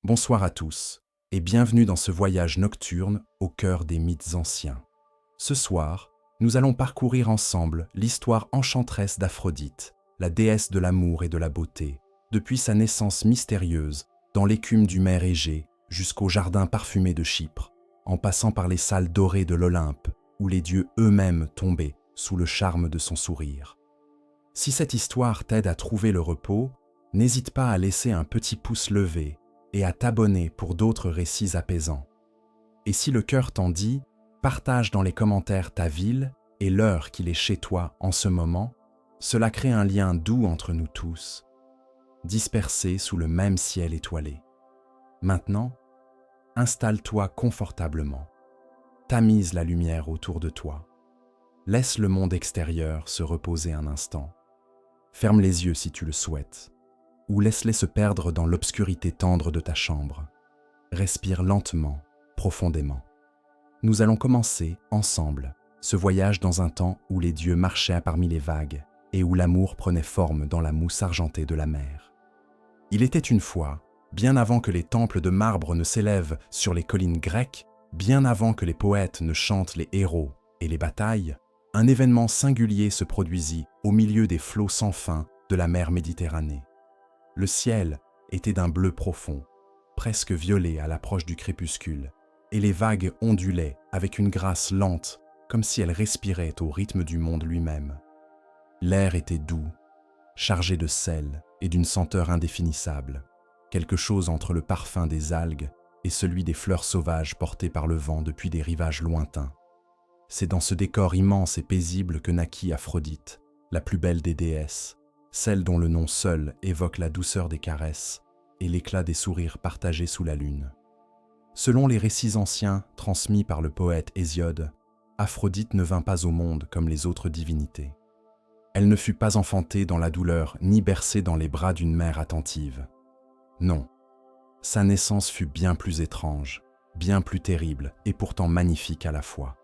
Bonsoir à tous, et bienvenue dans ce voyage nocturne au cœur des mythes anciens. Ce soir, nous allons parcourir ensemble l'histoire enchanteresse d'Aphrodite, la déesse de l'amour et de la beauté, depuis sa naissance mystérieuse dans l'écume du mer Égée jusqu'au jardin parfumé de Chypre, en passant par les salles dorées de l'Olympe, où les dieux eux-mêmes tombaient sous le charme de son sourire. Si cette histoire t'aide à trouver le repos, n'hésite pas à laisser un petit pouce levé et à t'abonner pour d'autres récits apaisants. Et si le cœur t'en dit, partage dans les commentaires ta ville et l'heure qu'il est chez toi en ce moment, cela crée un lien doux entre nous tous, dispersés sous le même ciel étoilé. Maintenant, installe-toi confortablement, tamise la lumière autour de toi, laisse le monde extérieur se reposer un instant, ferme les yeux si tu le souhaites, ou laisse-les se perdre dans l'obscurité tendre de ta chambre. Respire lentement, profondément. Nous allons commencer, ensemble, ce voyage dans un temps où les dieux marchaient parmi les vagues et où l'amour prenait forme dans la mousse argentée de la mer. Il était une fois, bien avant que les temples de marbre ne s'élèvent sur les collines grecques, bien avant que les poètes ne chantent les héros et les batailles, un événement singulier se produisit au milieu des flots sans fin de la mer Méditerranée. Le ciel était d'un bleu profond, presque violet à l'approche du crépuscule, et les vagues ondulaient avec une grâce lente, comme si elles respiraient au rythme du monde lui-même. L'air était doux, chargé de sel et d'une senteur indéfinissable, quelque chose entre le parfum des algues et celui des fleurs sauvages portées par le vent depuis des rivages lointains. C'est dans ce décor immense et paisible que naquit Aphrodite, la plus belle des déesses, celle dont le nom seul évoque la douceur des caresses et l'éclat des sourires partagés sous la lune. Selon les récits anciens transmis par le poète Hésiode, Aphrodite ne vint pas au monde comme les autres divinités. Elle ne fut pas enfantée dans la douleur ni bercée dans les bras d'une mère attentive. Non, sa naissance fut bien plus étrange, bien plus terrible et pourtant magnifique à la fois.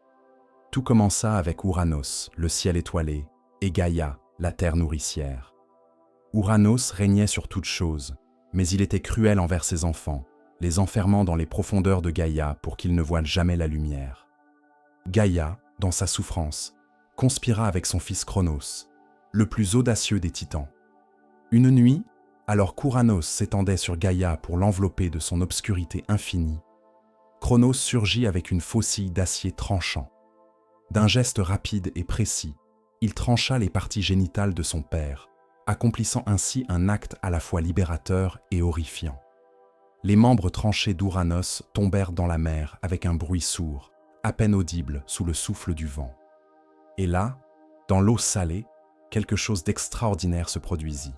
Tout commença avec Ouranos, le ciel étoilé, et Gaïa, la terre nourricière. Ouranos régnait sur toute chose, mais il était cruel envers ses enfants, les enfermant dans les profondeurs de Gaïa pour qu'ils ne voient jamais la lumière. Gaïa, dans sa souffrance, conspira avec son fils Cronos, le plus audacieux des titans. Une nuit, alors qu'Ouranos s'étendait sur Gaïa pour l'envelopper de son obscurité infinie, Cronos surgit avec une faucille d'acier tranchant. D'un geste rapide et précis, il trancha les parties génitales de son père, accomplissant ainsi un acte à la fois libérateur et horrifiant. Les membres tranchés d'Ouranos tombèrent dans la mer avec un bruit sourd, à peine audible sous le souffle du vent. Et là, dans l'eau salée, quelque chose d'extraordinaire se produisit.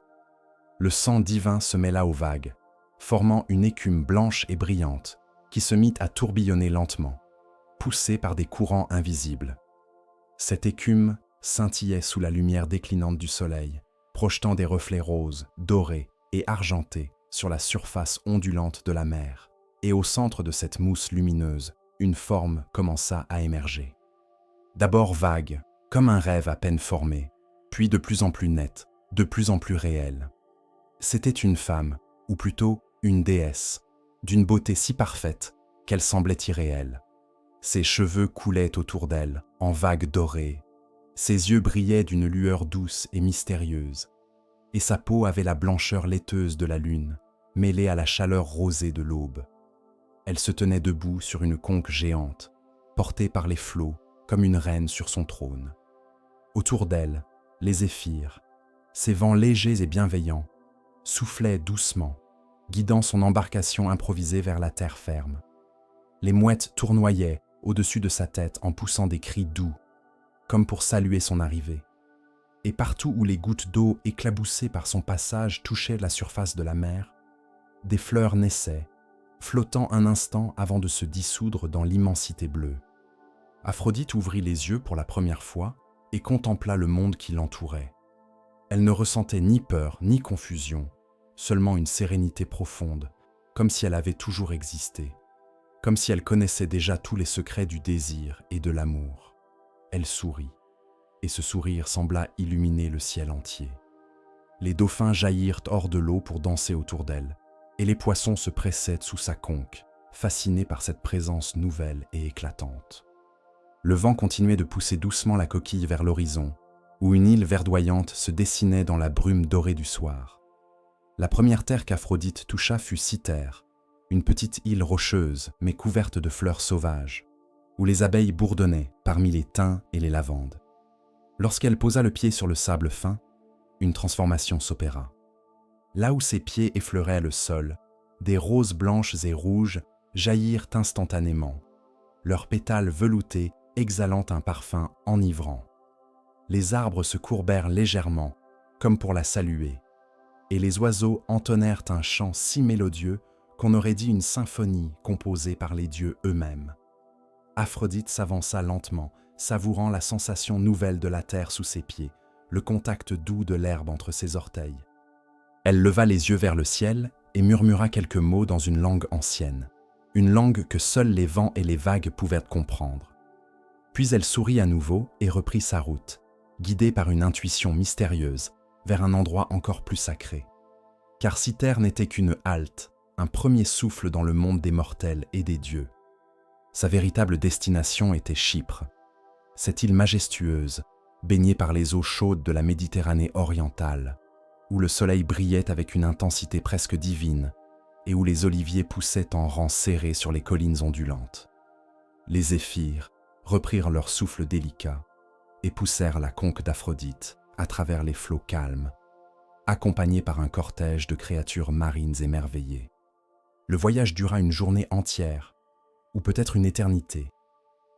Le sang divin se mêla aux vagues, formant une écume blanche et brillante qui se mit à tourbillonner lentement, poussée par des courants invisibles. Cette écume scintillait sous la lumière déclinante du soleil, projetant des reflets roses, dorés et argentés sur la surface ondulante de la mer. Et au centre de cette mousse lumineuse, une forme commença à émerger. D'abord vague, comme un rêve à peine formé, puis de plus en plus nette, de plus en plus réelle. C'était une femme, ou plutôt une déesse, d'une beauté si parfaite qu'elle semblait irréelle. Ses cheveux coulaient autour d'elle, en vagues dorées. Ses yeux brillaient d'une lueur douce et mystérieuse, et sa peau avait la blancheur laiteuse de la lune, mêlée à la chaleur rosée de l'aube. Elle se tenait debout sur une conque géante, portée par les flots comme une reine sur son trône. Autour d'elle, les zéphyrs, ces vents légers et bienveillants, soufflaient doucement, guidant son embarcation improvisée vers la terre ferme. Les mouettes tournoyaient au-dessus de sa tête en poussant des cris doux, comme pour saluer son arrivée. Et partout où les gouttes d'eau éclaboussées par son passage touchaient la surface de la mer, des fleurs naissaient, flottant un instant avant de se dissoudre dans l'immensité bleue. Aphrodite ouvrit les yeux pour la première fois et contempla le monde qui l'entourait. Elle ne ressentait ni peur ni confusion, seulement une sérénité profonde, comme si elle avait toujours existé, comme si elle connaissait déjà tous les secrets du désir et de l'amour. Elle sourit, et ce sourire sembla illuminer le ciel entier. Les dauphins jaillirent hors de l'eau pour danser autour d'elle, et les poissons se pressaient sous sa conque, fascinés par cette présence nouvelle et éclatante. Le vent continuait de pousser doucement la coquille vers l'horizon, où une île verdoyante se dessinait dans la brume dorée du soir. La première terre qu'Aphrodite toucha fut Cythère, une petite île rocheuse mais couverte de fleurs sauvages, où les abeilles bourdonnaient parmi les thym et les lavandes. Lorsqu'elle posa le pied sur le sable fin, une transformation s'opéra. Là où ses pieds effleuraient le sol, des roses blanches et rouges jaillirent instantanément, leurs pétales veloutés exhalant un parfum enivrant. Les arbres se courbèrent légèrement, comme pour la saluer, et les oiseaux entonnèrent un chant si mélodieux qu'on aurait dit une symphonie composée par les dieux eux-mêmes. Aphrodite s'avança lentement, savourant la sensation nouvelle de la terre sous ses pieds, le contact doux de l'herbe entre ses orteils. Elle leva les yeux vers le ciel et murmura quelques mots dans une langue ancienne, une langue que seuls les vents et les vagues pouvaient comprendre. Puis elle sourit à nouveau et reprit sa route, guidée par une intuition mystérieuse, vers un endroit encore plus sacré. Car Cythère n'était qu'une halte, un premier souffle dans le monde des mortels et des dieux. Sa véritable destination était Chypre, cette île majestueuse, baignée par les eaux chaudes de la Méditerranée orientale, où le soleil brillait avec une intensité presque divine et où les oliviers poussaient en rangs serrés sur les collines ondulantes. Les zéphyrs reprirent leur souffle délicat et poussèrent la conque d'Aphrodite à travers les flots calmes, accompagnés par un cortège de créatures marines émerveillées. Le voyage dura une journée entière, ou peut-être une éternité,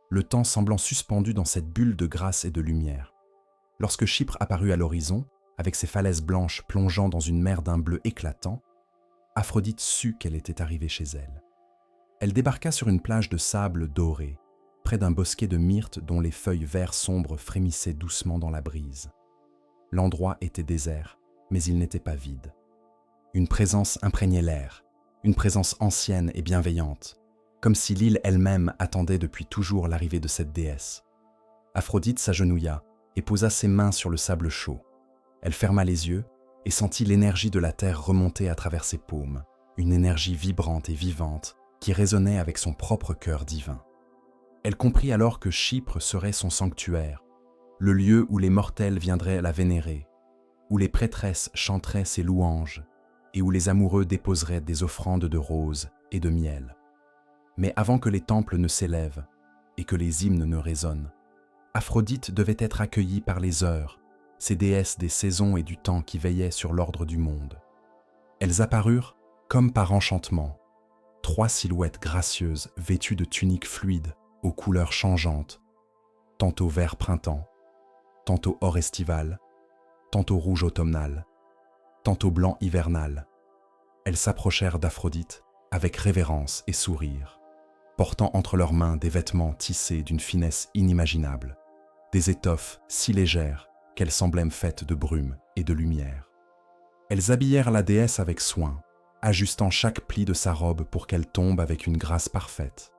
le temps semblant suspendu dans cette bulle de grâce et de lumière. Lorsque Chypre apparut à l'horizon, avec ses falaises blanches plongeant dans une mer d'un bleu éclatant, Aphrodite sut qu'elle était arrivée chez elle. Elle débarqua sur une plage de sable doré, près d'un bosquet de myrtes dont les feuilles vert sombre frémissaient doucement dans la brise. L'endroit était désert, mais il n'était pas vide. Une présence imprégnait l'air, une présence ancienne et bienveillante, comme si l'île elle-même attendait depuis toujours l'arrivée de cette déesse. Aphrodite s'agenouilla et posa ses mains sur le sable chaud. Elle ferma les yeux et sentit l'énergie de la terre remonter à travers ses paumes, une énergie vibrante et vivante qui résonnait avec son propre cœur divin. Elle comprit alors que Chypre serait son sanctuaire, le lieu où les mortels viendraient la vénérer, où les prêtresses chanteraient ses louanges et où les amoureux déposeraient des offrandes de roses et de miel. Mais avant que les temples ne s'élèvent et que les hymnes ne résonnent, Aphrodite devait être accueillie par les heures, ces déesses des saisons et du temps qui veillaient sur l'ordre du monde. Elles apparurent comme par enchantement, 3 silhouettes gracieuses vêtues de tuniques fluides aux couleurs changeantes, tantôt vert printemps, tantôt or estival, tantôt rouge automnal, tantôt blanc hivernal. Elles s'approchèrent d'Aphrodite avec révérence et sourire, portant entre leurs mains des vêtements tissés d'une finesse inimaginable, des étoffes si légères qu'elles semblaient faites de brume et de lumière. Elles habillèrent la déesse avec soin, ajustant chaque pli de sa robe pour qu'elle tombe avec une grâce parfaite.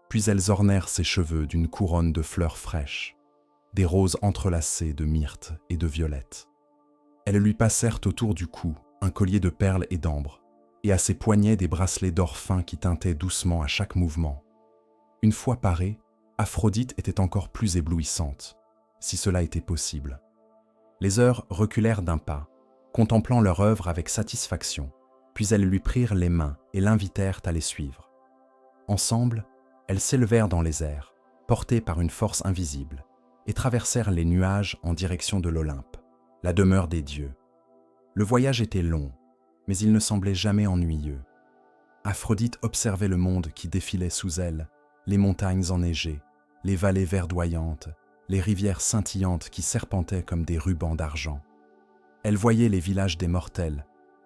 Puis elles ornèrent ses cheveux d'une couronne de fleurs fraîches, des roses entrelacées de myrte et de violette. Elles lui passèrent autour du cou un collier de perles et d'ambre, et à ses poignets des bracelets d'or fin qui tintaient doucement à chaque mouvement. Une fois parée, Aphrodite était encore plus éblouissante, si cela était possible. Les heures reculèrent d'un pas, contemplant leur œuvre avec satisfaction, puis elles lui prirent les mains et l'invitèrent à les suivre. Ensemble, elles s'élevèrent dans les airs, portées par une force invisible, et traversèrent les nuages en direction de l'Olympe, la demeure des dieux. Le voyage était long, mais il ne semblait jamais ennuyeux. Aphrodite observait le monde qui défilait sous elle, les montagnes enneigées, les vallées verdoyantes, les rivières scintillantes qui serpentaient comme des rubans d'argent. Elle voyait les villages des mortels,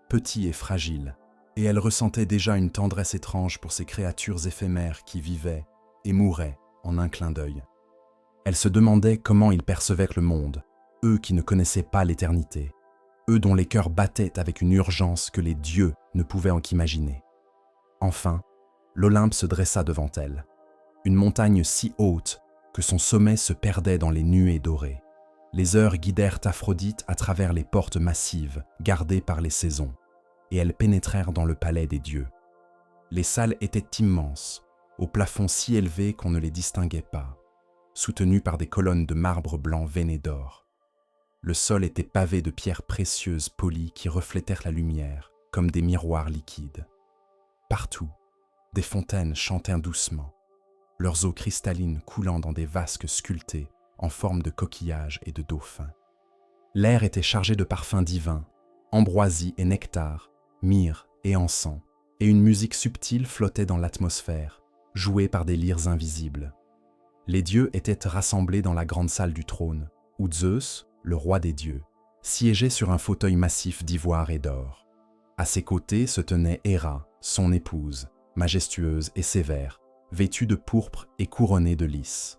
petits et fragiles, et elle ressentait déjà une tendresse étrange pour ces créatures éphémères qui vivaient et mouraient en un clin d'œil. Elle se demandait comment ils percevaient le monde, eux qui ne connaissaient pas l'éternité, eux dont les cœurs battaient avec une urgence que les dieux ne pouvaient en qu'imaginer. Enfin, l'Olympe se dressa devant elle, une montagne si haute que son sommet se perdait dans les nuées dorées. Les heures guidèrent Aphrodite à travers les portes massives, gardées par les saisons. et elles pénétrèrent dans le palais des dieux. Les salles étaient immenses, au plafond si élevé qu'on ne les distinguait pas, soutenues par des colonnes de marbre blanc veinées d'or. Le sol était pavé de pierres précieuses polies qui reflétèrent la lumière, comme des miroirs liquides. Partout, des fontaines chantaient doucement, leurs eaux cristallines coulant dans des vasques sculptés en forme de coquillages et de dauphins. L'air était chargé de parfums divins, ambroisie et nectar, myrrhe et encens, et une musique subtile flottait dans l'atmosphère, jouée par des lyres invisibles. Les dieux étaient rassemblés dans la grande salle du trône, où Zeus, le roi des dieux, siégeait sur un fauteuil massif d'ivoire et d'or. À ses côtés se tenait Héra, son épouse, majestueuse et sévère, vêtue de pourpre et couronnée de lys.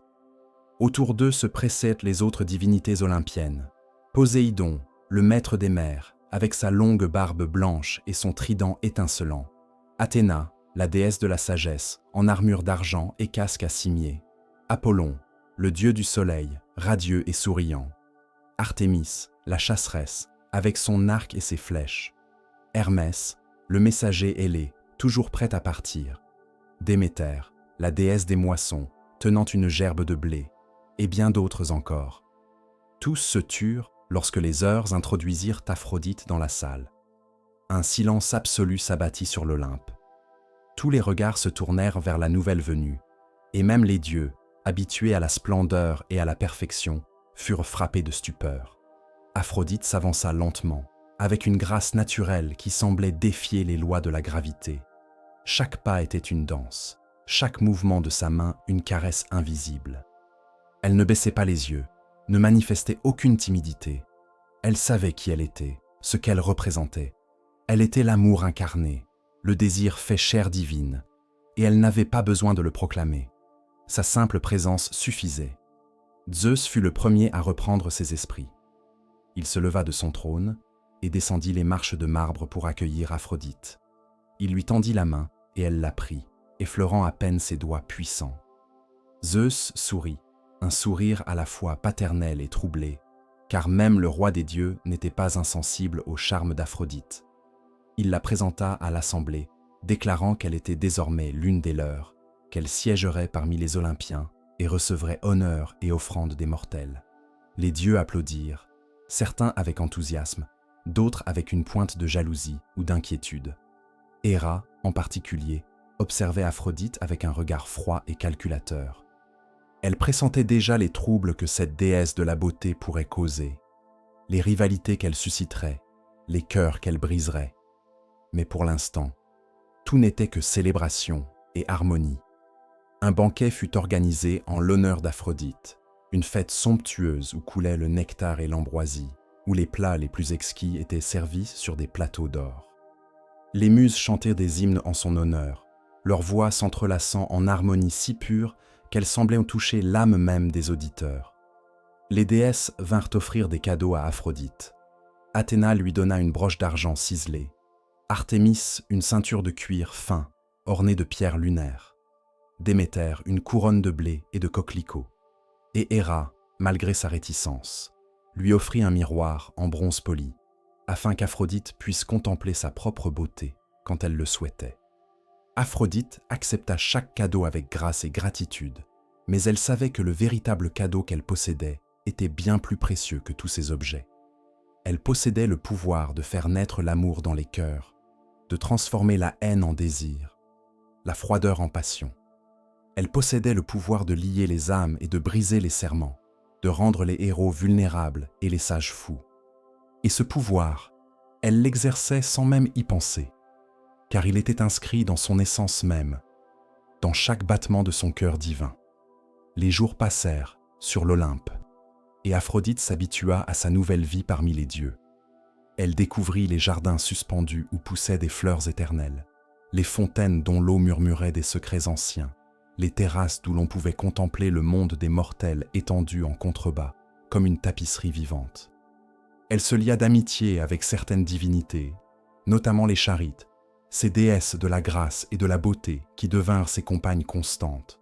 Autour d'eux se pressaient les autres divinités olympiennes. Poséidon, le maître des mers, avec sa longue barbe blanche et son trident étincelant. Athéna, la déesse de la sagesse, en armure d'argent et casque à cimier. Apollon, le dieu du soleil, radieux et souriant. Artémis, la chasseresse, avec son arc et ses flèches. Hermès, le messager ailé, toujours prêt à partir. Déméter, la déesse des moissons, tenant une gerbe de blé, et bien d'autres encore. Tous se turent lorsque les heures introduisirent Aphrodite dans la salle. Un silence absolu s'abattit sur l'Olympe. Tous les regards se tournèrent vers la nouvelle venue, et même les dieux, habitués à la splendeur et à la perfection, furent frappés de stupeur. Aphrodite s'avança lentement, avec une grâce naturelle qui semblait défier les lois de la gravité. Chaque pas était une danse, chaque mouvement de sa main une caresse invisible. Elle ne baissait pas les yeux, ne manifestait aucune timidité. Elle savait qui elle était, ce qu'elle représentait. Elle était l'amour incarné, le désir fait chair divine, et elle n'avait pas besoin de le proclamer. Sa simple présence suffisait. Zeus fut le premier à reprendre ses esprits. Il se leva de son trône et descendit les marches de marbre pour accueillir Aphrodite. Il lui tendit la main et elle la prit, effleurant à peine ses doigts puissants. Zeus sourit, un sourire à la fois paternel et troublé, car même le roi des dieux n'était pas insensible au charme d'Aphrodite. Il la présenta à l'assemblée, déclarant qu'elle était désormais l'une des leurs, qu'elle siégerait parmi les Olympiens et recevrait honneur et offrandes des mortels. Les dieux applaudirent, certains avec enthousiasme, d'autres avec une pointe de jalousie ou d'inquiétude. Héra, en particulier, observait Aphrodite avec un regard froid et calculateur. Elle pressentait déjà les troubles que cette déesse de la beauté pourrait causer, les rivalités qu'elle susciterait, les cœurs qu'elle briserait. Mais pour l'instant, tout n'était que célébration et harmonie. Un banquet fut organisé en l'honneur d'Aphrodite, une fête somptueuse où coulait le nectar et l'ambroisie, où les plats les plus exquis étaient servis sur des plateaux d'or. Les muses chantaient des hymnes en son honneur, leurs voix s'entrelaçant en harmonie si pure qu'elles semblaient toucher l'âme même des auditeurs. Les déesses vinrent offrir des cadeaux à Aphrodite. Athéna lui donna une broche d'argent ciselée, Artémis une ceinture de cuir fin, ornée de pierres lunaires, Déméter une couronne de blé et de coquelicots, et Héra, malgré sa réticence, lui offrit un miroir en bronze poli, afin qu'Aphrodite puisse contempler sa propre beauté quand elle le souhaitait. Aphrodite accepta chaque cadeau avec grâce et gratitude, mais elle savait que le véritable cadeau qu'elle possédait était bien plus précieux que tous ces objets. Elle possédait le pouvoir de faire naître l'amour dans les cœurs, de transformer la haine en désir, la froideur en passion. Elle possédait le pouvoir de lier les âmes et de briser les serments, de rendre les héros vulnérables et les sages fous. Et ce pouvoir, elle l'exerçait sans même y penser, car il était inscrit dans son essence même, dans chaque battement de son cœur divin. Les jours passèrent sur l'Olympe, et Aphrodite s'habitua à sa nouvelle vie parmi les dieux. Elle découvrit les jardins suspendus où poussaient des fleurs éternelles, les fontaines dont l'eau murmurait des secrets anciens, les terrasses d'où l'on pouvait contempler le monde des mortels étendu en contrebas, comme une tapisserie vivante. Elle se lia d'amitié avec certaines divinités, notamment les Charites, ces déesses de la grâce et de la beauté qui devinrent ses compagnes constantes.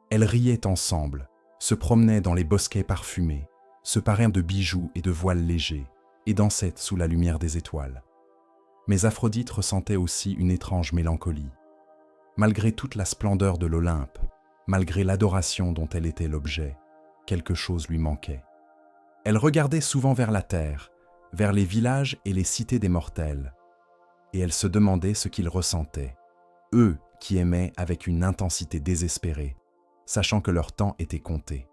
Elles riaient ensemble, se promenaient dans les bosquets parfumés, se parèrent de bijoux et de voiles légers, et dansaient sous la lumière des étoiles. Mais Aphrodite ressentait aussi une étrange mélancolie. Malgré toute la splendeur de l'Olympe, malgré l'adoration dont elle était l'objet, quelque chose lui manquait. Elle regardait souvent vers la terre, vers les villages et les cités des mortels, et elle se demandait ce qu'ils ressentaient, eux qui aimaient avec une intensité désespérée, sachant que leur temps était compté.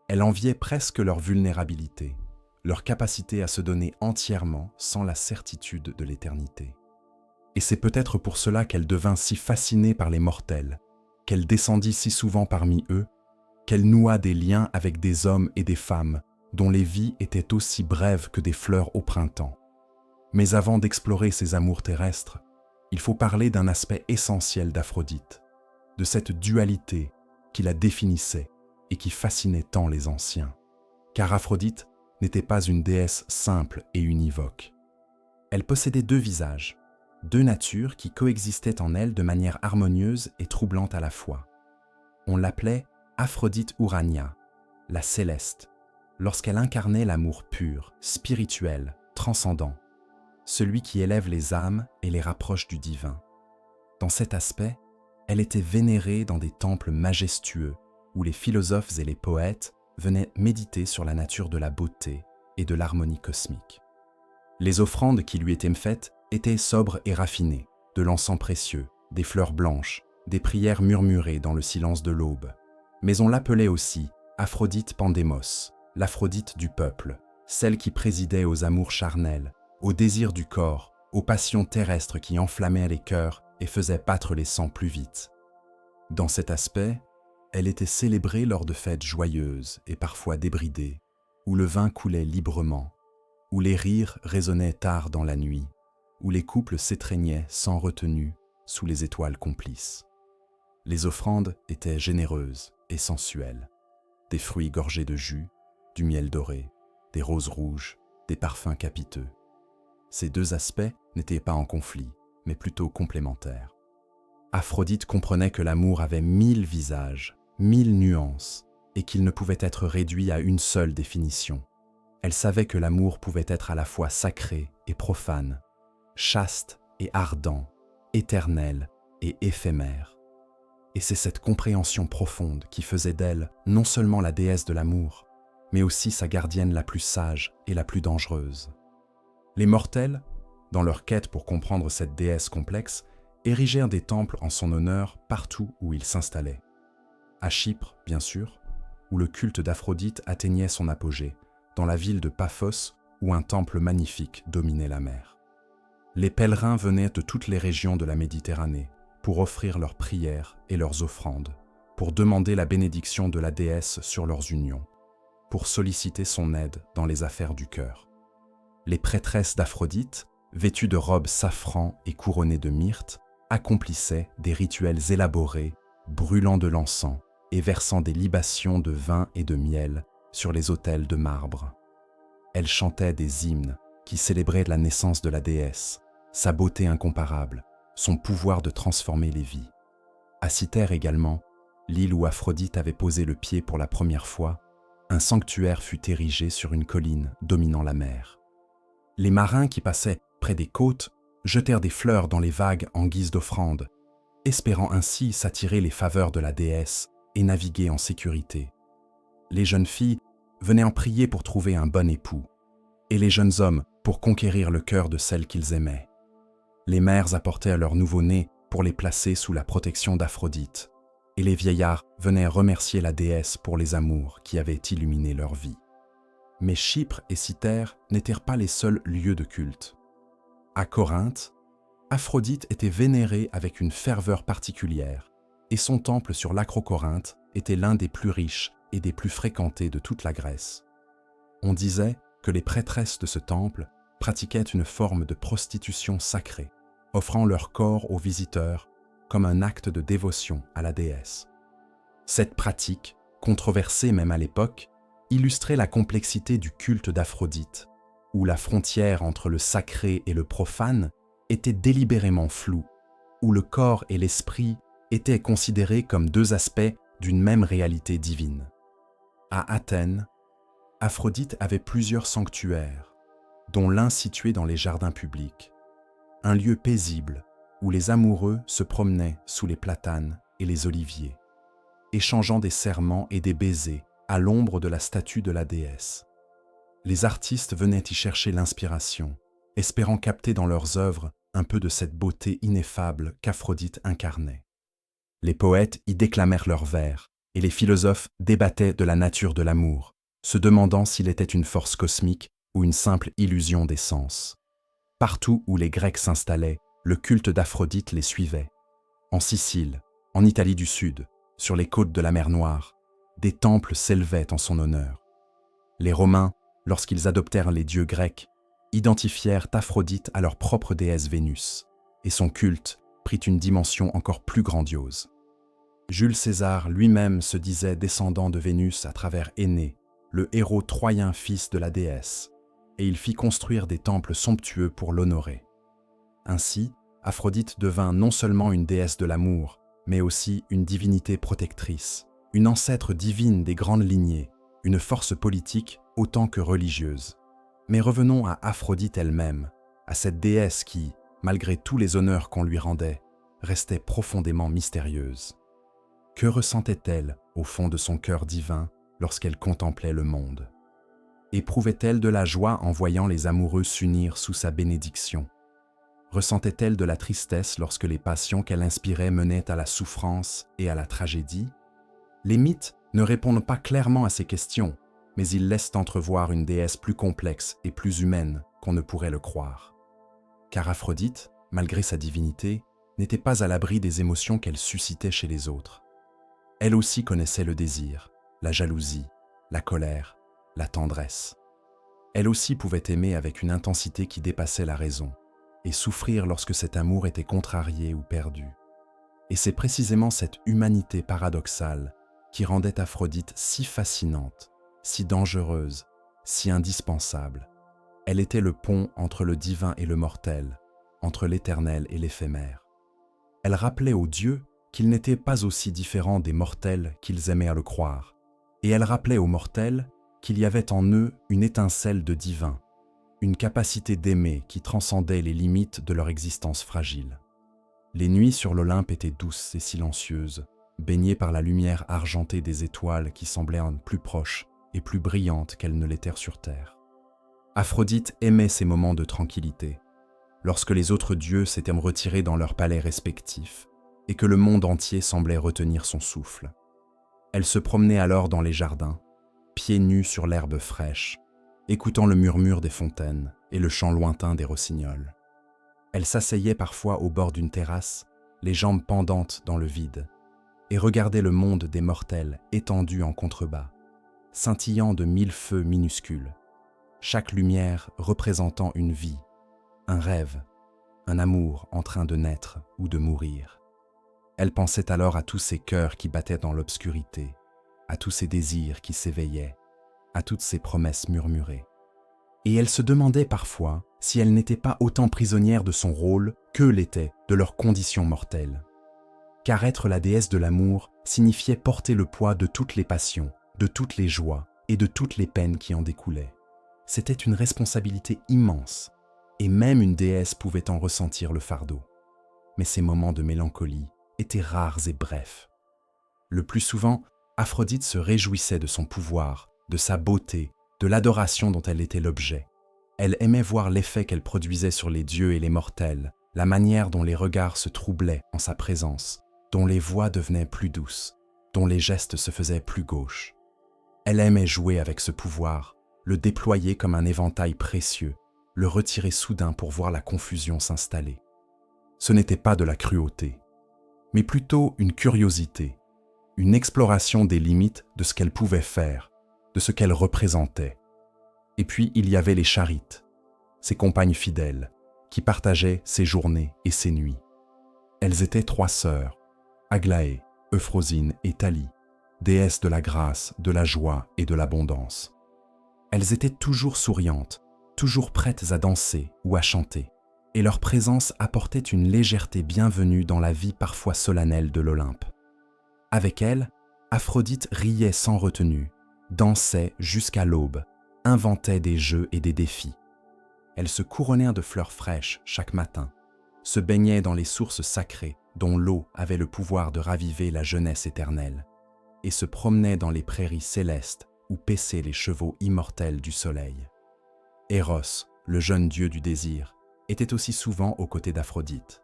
Elle enviait presque leur vulnérabilité, leur capacité à se donner entièrement sans la certitude de l'éternité. Et c'est peut-être pour cela qu'elle devint si fascinée par les mortels, qu'elle descendit si souvent parmi eux, qu'elle noua des liens avec des hommes et des femmes dont les vies étaient aussi brèves que des fleurs au printemps. Mais avant d'explorer ces amours terrestres, il faut parler d'un aspect essentiel d'Aphrodite, de cette dualité qui la définissait et qui fascinait tant les anciens. Car Aphrodite n'était pas une déesse simple et univoque. Elle possédait deux visages, deux natures qui coexistaient en elle de manière harmonieuse et troublante à la fois. On l'appelait Aphrodite Urania, la céleste, lorsqu'elle incarnait l'amour pur, spirituel, transcendant, celui qui élève les âmes et les rapproche du divin. Dans cet aspect, elle était vénérée dans des temples majestueux où les philosophes et les poètes venaient méditer sur la nature de la beauté et de l'harmonie cosmique. Les offrandes qui lui étaient faites étaient sobres et raffinées, de l'encens précieux, des fleurs blanches, des prières murmurées dans le silence de l'aube. Mais on l'appelait aussi Aphrodite Pandémos, l'Aphrodite du peuple, celle qui présidait aux amours charnels, aux désirs du corps, aux passions terrestres qui enflammaient les cœurs et faisaient battre les sangs plus vite. Dans cet aspect, elle était célébrée lors de fêtes joyeuses et parfois débridées, où le vin coulait librement, où les rires résonnaient tard dans la nuit, où les couples s'étreignaient sans retenue sous les étoiles complices. Les offrandes étaient généreuses et sensuelles, des fruits gorgés de jus, du miel doré, des roses rouges, des parfums capiteux. Ces deux aspects n'étaient pas en conflit, mais plutôt complémentaires. Aphrodite comprenait que l'amour avait 1000 visages, 1000 nuances, et qu'il ne pouvait être réduit à une seule définition. Elle savait que l'amour pouvait être à la fois sacré et profane, chaste et ardent, éternel et éphémère. Et c'est cette compréhension profonde qui faisait d'elle non seulement la déesse de l'amour, mais aussi sa gardienne la plus sage et la plus dangereuse. Les mortels, dans leur quête pour comprendre cette déesse complexe, érigèrent des temples en son honneur partout où ils s'installaient. À Chypre, bien sûr, où le culte d'Aphrodite atteignait son apogée, dans la ville de Paphos, où un temple magnifique dominait la mer. Les pèlerins venaient de toutes les régions de la Méditerranée pour offrir leurs prières et leurs offrandes, pour demander la bénédiction de la déesse sur leurs unions, pour solliciter son aide dans les affaires du cœur. Les prêtresses d'Aphrodite, vêtues de robes safran et couronnées de myrte, accomplissaient des rituels élaborés, brûlant de l'encens et versant des libations de vin et de miel sur les autels de marbre. Elles chantaient des hymnes qui célébraient la naissance de la déesse, sa beauté incomparable, son pouvoir de transformer les vies. À Cythère également, l'île où Aphrodite avait posé le pied pour la première fois, un sanctuaire fut érigé sur une colline dominant la mer. Les marins qui passaient près des côtes jetèrent des fleurs dans les vagues en guise d'offrande, espérant ainsi s'attirer les faveurs de la déesse et naviguer en sécurité. Les jeunes filles venaient en prier pour trouver un bon époux, et les jeunes hommes pour conquérir le cœur de celle qu'ils aimaient. Les mères apportaient leurs nouveau-nés pour les placer sous la protection d'Aphrodite, et les vieillards venaient remercier la déesse pour les amours qui avaient illuminé leur vie. Mais Chypre et Cythère n'étaient pas les seuls lieux de culte. À Corinthe, Aphrodite était vénérée avec une ferveur particulière, et son temple sur l'Acrocorinthe était l'un des plus riches et des plus fréquentés de toute la Grèce. On disait que les prêtresses de ce temple pratiquaient une forme de prostitution sacrée, offrant leur corps aux visiteurs comme un acte de dévotion à la déesse. Cette pratique, controversée même à l'époque, illustrait la complexité du culte d'Aphrodite, où la frontière entre le sacré et le profane était délibérément floue, où le corps et l'esprit étaient considérés comme deux aspects d'une même réalité divine. À Athènes, Aphrodite avait plusieurs sanctuaires, dont l'un situé dans les jardins publics. un lieu paisible où les amoureux se promenaient sous les platanes et les oliviers, échangeant des serments et des baisers à l'ombre de la statue de la déesse. Les artistes venaient y chercher l'inspiration, espérant capter dans leurs œuvres un peu de cette beauté ineffable qu'Aphrodite incarnait. Les poètes y déclamèrent leurs vers, et les philosophes débattaient de la nature de l'amour, se demandant s'il était une force cosmique ou une simple illusion des sens. Partout où les Grecs s'installaient, le culte d'Aphrodite les suivait. En Sicile, en Italie du Sud, sur les côtes de la mer Noire, des temples s'élevaient en son honneur. Les Romains, lorsqu'ils adoptèrent les dieux grecs, identifièrent Aphrodite à leur propre déesse Vénus, et son culte prit une dimension encore plus grandiose. Jules César lui-même se disait descendant de Vénus à travers Énée, le héros troyen fils de la déesse, et il fit construire des temples somptueux pour l'honorer. Ainsi, Aphrodite devint non seulement une déesse de l'amour, mais aussi une divinité protectrice, une ancêtre divine des grandes lignées, une force politique autant que religieuse. Mais revenons à Aphrodite elle-même, à cette déesse qui, malgré tous les honneurs qu'on lui rendait, restait profondément mystérieuse. Que ressentait-elle au fond de son cœur divin lorsqu'elle contemplait le monde? Éprouvait-elle de la joie en voyant les amoureux s'unir sous sa bénédiction? Ressentait-elle de la tristesse lorsque les passions qu'elle inspirait menaient à la souffrance et à la tragédie? Les mythes ne répondent pas clairement à ces questions, mais ils laissent entrevoir une déesse plus complexe et plus humaine qu'on ne pourrait le croire. Car Aphrodite, malgré sa divinité, n'était pas à l'abri des émotions qu'elle suscitait chez les autres. Elle aussi connaissait le désir, la jalousie, la colère, la tendresse. Elle aussi pouvait aimer avec une intensité qui dépassait la raison, et souffrir lorsque cet amour était contrarié ou perdu. Et c'est précisément cette humanité paradoxale qui rendait Aphrodite si fascinante, si dangereuse, si indispensable. Elle était le pont entre le divin et le mortel, entre l'éternel et l'éphémère. Elle rappelait aux dieux qu'ils n'étaient pas aussi différents des mortels qu'ils aimaient à le croire, et elle rappelait aux mortels qu'il y avait en eux une étincelle de divin, une capacité d'aimer qui transcendait les limites de leur existence fragile. Les nuits sur l'Olympe étaient douces et silencieuses, baignées par la lumière argentée des étoiles qui semblaient plus proches et plus brillantes qu'elles ne l'étaient sur terre. Aphrodite aimait ces moments de tranquillité, lorsque les autres dieux s'étaient retirés dans leurs palais respectifs et que le monde entier semblait retenir son souffle. Elle se promenait alors dans les jardins, pieds nus sur l'herbe fraîche, écoutant le murmure des fontaines et le chant lointain des rossignols. Elle s'asseyait parfois au bord d'une terrasse, les jambes pendantes dans le vide, et regardait le monde des mortels étendu en contrebas, scintillant de 1000 feux minuscules, chaque lumière représentant une vie, un rêve, un amour en train de naître ou de mourir. Elle pensait alors à tous ces cœurs qui battaient dans l'obscurité, à tous ces désirs qui s'éveillaient, à toutes ces promesses murmurées. Et elle se demandait parfois si elle n'était pas autant prisonnière de son rôle qu'eux l'étaient de leur condition mortelle. Car être la déesse de l'amour signifiait porter le poids de toutes les passions, de toutes les joies et de toutes les peines qui en découlaient. C'était une responsabilité immense, et même une déesse pouvait en ressentir le fardeau. Mais ces moments de mélancolie étaient rares et brefs. Le plus souvent, Aphrodite se réjouissait de son pouvoir, de sa beauté, de l'adoration dont elle était l'objet. Elle aimait voir l'effet qu'elle produisait sur les dieux et les mortels, la manière dont les regards se troublaient en sa présence, dont les voix devenaient plus douces, dont les gestes se faisaient plus gauches. Elle aimait jouer avec ce pouvoir, le déployer comme un éventail précieux, le retirer soudain pour voir la confusion s'installer. Ce n'était pas de la cruauté, mais plutôt une curiosité, une exploration des limites de ce qu'elle pouvait faire, de ce qu'elle représentait. Et puis il y avait les Charites, ses compagnes fidèles, qui partageaient ses journées et ses nuits. Elles étaient 3 sœurs, Aglaé, Euphrosyne et Thalie, déesses de la grâce, de la joie et de l'abondance. Elles étaient toujours souriantes, toujours prêtes à danser ou à chanter, et leur présence apportait une légèreté bienvenue dans la vie parfois solennelle de l'Olympe. Avec elles, Aphrodite riait sans retenue, dansait jusqu'à l'aube, inventait des jeux et des défis. Elles se couronnèrent de fleurs fraîches chaque matin, se baignait dans les sources sacrées dont l'eau avait le pouvoir de raviver la jeunesse éternelle, et se promenait dans les prairies célestes où paissaient les chevaux immortels du soleil. Eros, le jeune dieu du désir, était aussi souvent aux côtés d'Aphrodite.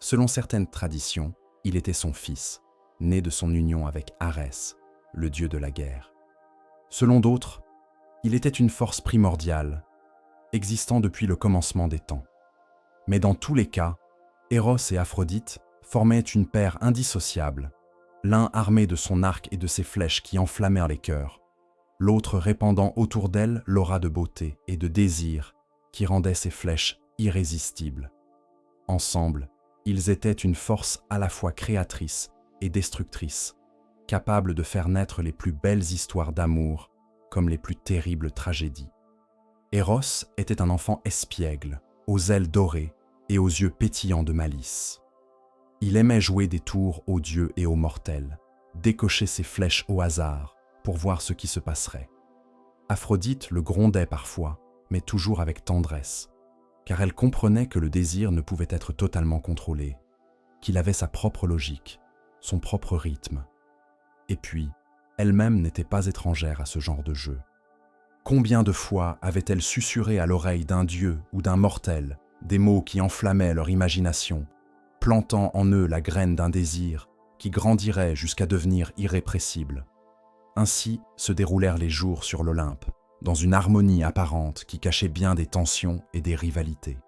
Selon certaines traditions, il était son fils, né de son union avec Arès, le dieu de la guerre. Selon d'autres, il était une force primordiale, existant depuis le commencement des temps. Mais dans tous les cas, Eros et Aphrodite formaient une paire indissociable, l'un armé de son arc et de ses flèches qui enflammèrent les cœurs, l'autre répandant autour d'elle l'aura de beauté et de désir qui rendait ses flèches irrésistibles. Ensemble, ils étaient une force à la fois créatrice et destructrice, capable de faire naître les plus belles histoires d'amour comme les plus terribles tragédies. Eros était un enfant espiègle, aux ailes dorées et aux yeux pétillants de malice. Il aimait jouer des tours aux dieux et aux mortels, décocher ses flèches au hasard pour voir ce qui se passerait. Aphrodite le grondait parfois, mais toujours avec tendresse, car elle comprenait que le désir ne pouvait être totalement contrôlé, qu'il avait sa propre logique, son propre rythme. Et puis, elle-même n'était pas étrangère à ce genre de jeu. Combien de fois avait-elle susurré à l'oreille d'un dieu ou d'un mortel des mots qui enflammaient leur imagination, plantant en eux la graine d'un désir qui grandirait jusqu'à devenir irrépressible. Ainsi se déroulèrent les jours sur l'Olympe, dans une harmonie apparente qui cachait bien des tensions et des rivalités.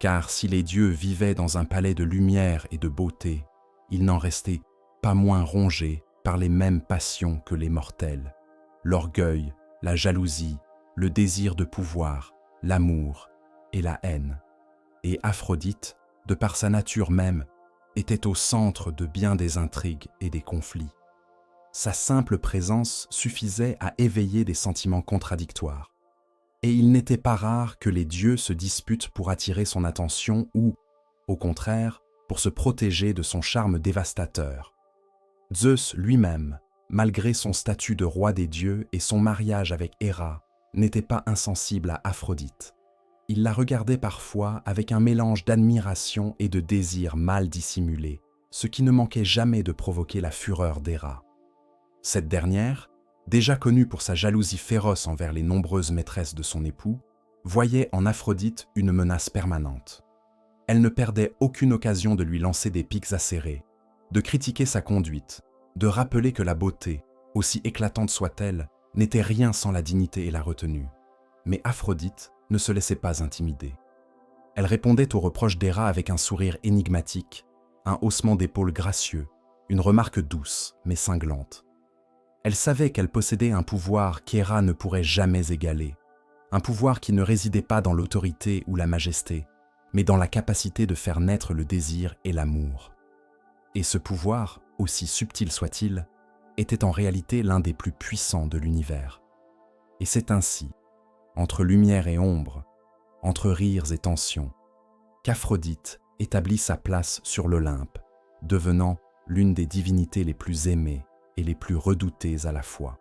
Car si les dieux vivaient dans un palais de lumière et de beauté, ils n'en restaient pas moins rongés par les mêmes passions que les mortels, l'orgueil, la jalousie, le désir de pouvoir, l'amour et la haine. Et Aphrodite, de par sa nature même, était au centre de bien des intrigues et des conflits. Sa simple présence suffisait à éveiller des sentiments contradictoires. Et il n'était pas rare que les dieux se disputent pour attirer son attention ou, au contraire, pour se protéger de son charme dévastateur. Zeus lui-même, malgré son statut de roi des dieux et son mariage avec Héra, n'était pas insensible à Aphrodite. Il la regardait parfois avec un mélange d'admiration et de désir mal dissimulé, ce qui ne manquait jamais de provoquer la fureur d'Héra. Cette dernière, déjà connue pour sa jalousie féroce envers les nombreuses maîtresses de son époux, voyait en Aphrodite une menace permanente. Elle ne perdait aucune occasion de lui lancer des pics acérés, de critiquer sa conduite, de rappeler que la beauté, aussi éclatante soit-elle, n'était rien sans la dignité et la retenue. Mais Aphrodite ne se laissait pas intimider. Elle répondait aux reproches d'Héra avec un sourire énigmatique, un haussement d'épaules gracieux, une remarque douce mais cinglante. Elle savait qu'elle possédait un pouvoir qu'Héra ne pourrait jamais égaler, un pouvoir qui ne résidait pas dans l'autorité ou la majesté, mais dans la capacité de faire naître le désir et l'amour. Et ce pouvoir, aussi subtil soit-il, était en réalité l'un des plus puissants de l'univers. Et c'est ainsi, entre lumière et ombre, entre rires et tensions, qu'Aphrodite établit sa place sur l'Olympe, devenant l'une des divinités les plus aimées et les plus redoutées à la fois.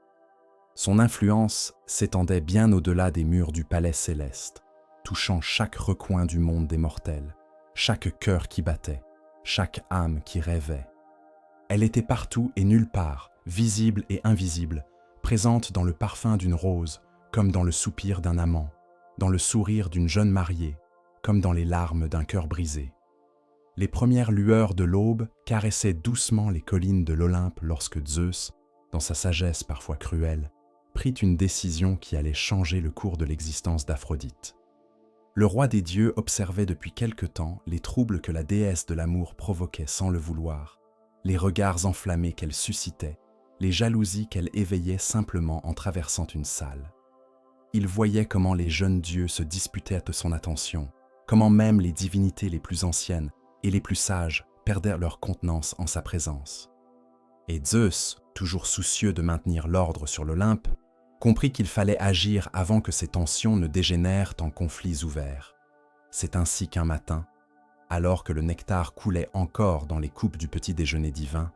Son influence s'étendait bien au-delà des murs du palais céleste, touchant chaque recoin du monde des mortels, chaque cœur qui battait, chaque âme qui rêvait. Elle était partout et nulle part, visible et invisible, présente dans le parfum d'une rose, comme dans le soupir d'un amant, dans le sourire d'une jeune mariée, comme dans les larmes d'un cœur brisé. Les premières lueurs de l'aube caressaient doucement les collines de l'Olympe lorsque Zeus, dans sa sagesse parfois cruelle, prit une décision qui allait changer le cours de l'existence d'Aphrodite. Le roi des dieux observait depuis quelque temps les troubles que la déesse de l'amour provoquait sans le vouloir, les regards enflammés qu'elle suscitait, les jalousies qu'elle éveillait simplement en traversant une salle. Il voyait comment les jeunes dieux se disputaient de son attention, comment même les divinités les plus anciennes et les plus sages perdirent leur contenance en sa présence. Et Zeus, toujours soucieux de maintenir l'ordre sur l'Olympe, comprit qu'il fallait agir avant que ces tensions ne dégénèrent en conflits ouverts. C'est ainsi qu'un matin, alors que le nectar coulait encore dans les coupes du petit déjeuner divin,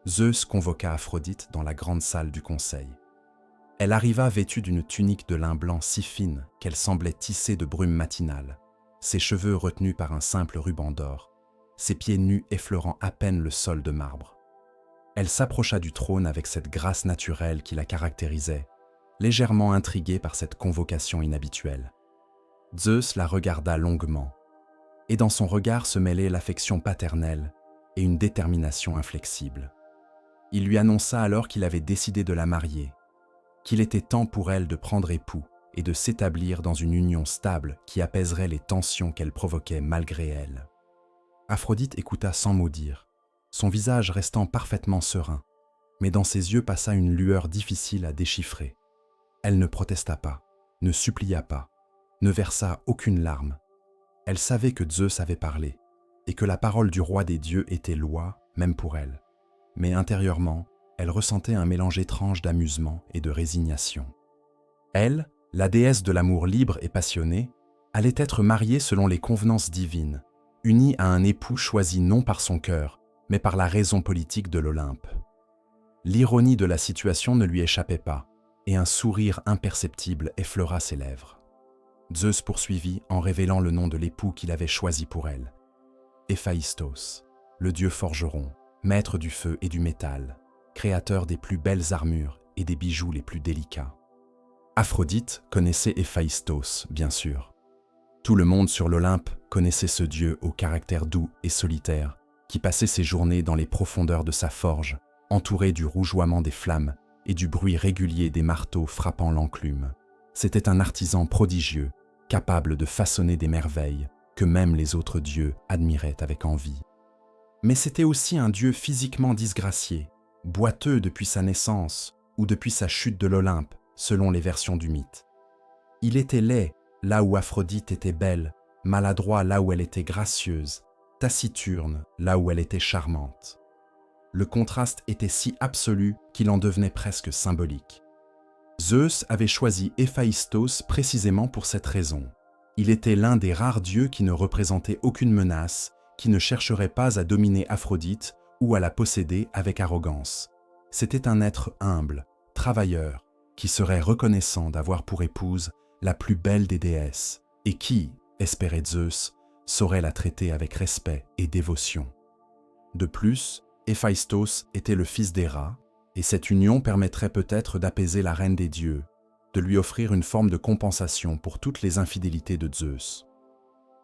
Zeus convoqua Aphrodite dans la grande salle du conseil. Elle arriva vêtue d'une tunique de lin blanc si fine qu'elle semblait tissée de brume matinale, ses cheveux retenus par un simple ruban d'or, ses pieds nus effleurant à peine le sol de marbre. Elle s'approcha du trône avec cette grâce naturelle qui la caractérisait, légèrement intriguée par cette convocation inhabituelle. Zeus la regarda longuement, et dans son regard se mêlait l'affection paternelle et une détermination inflexible. Il lui annonça alors qu'il avait décidé de la marier, qu'il était temps pour elle de prendre époux et de s'établir dans une union stable qui apaiserait les tensions qu'elle provoquait malgré elle. Aphrodite écouta sans mot dire, son visage restant parfaitement serein, mais dans ses yeux passa une lueur difficile à déchiffrer. Elle ne protesta pas, ne supplia pas, ne versa aucune larme. Elle savait que Zeus avait parlé, et que la parole du roi des dieux était loi, même pour elle. Mais intérieurement, elle ressentait un mélange étrange d'amusement et de résignation. Elle, la déesse de l'amour libre et passionné, allait être mariée selon les convenances divines, unie à un époux choisi non par son cœur, mais par la raison politique de l'Olympe. L'ironie de la situation ne lui échappait pas, et un sourire imperceptible effleura ses lèvres. Zeus poursuivit en révélant le nom de l'époux qu'il avait choisi pour elle. Héphaïstos, le dieu forgeron, maître du feu et du métal, créateur des plus belles armures et des bijoux les plus délicats. Aphrodite connaissait Héphaïstos, bien sûr. Tout le monde sur l'Olympe connaissait ce dieu au caractère doux et solitaire, qui passait ses journées dans les profondeurs de sa forge, entouré du rougeoiement des flammes et du bruit régulier des marteaux frappant l'enclume. C'était un artisan prodigieux, capable de façonner des merveilles que même les autres dieux admiraient avec envie. Mais c'était aussi un dieu physiquement disgracié, boiteux depuis sa naissance ou depuis sa chute de l'Olympe, selon les versions du mythe. Il était laid là où Aphrodite était belle, maladroit là où elle était gracieuse, taciturne là où elle était charmante. Le contraste était si absolu qu'il en devenait presque symbolique. Zeus avait choisi Héphaïstos précisément pour cette raison. Il était l'un des rares dieux qui ne représentait aucune menace, qui ne chercherait pas à dominer Aphrodite ou à la posséder avec arrogance. C'était un être humble, travailleur, qui serait reconnaissant d'avoir pour épouse la plus belle des déesses et qui, espérait Zeus, saurait la traiter avec respect et dévotion. De plus, Héphaïstos était le fils d'Héra, et cette union permettrait peut-être d'apaiser la reine des dieux, de lui offrir une forme de compensation pour toutes les infidélités de Zeus.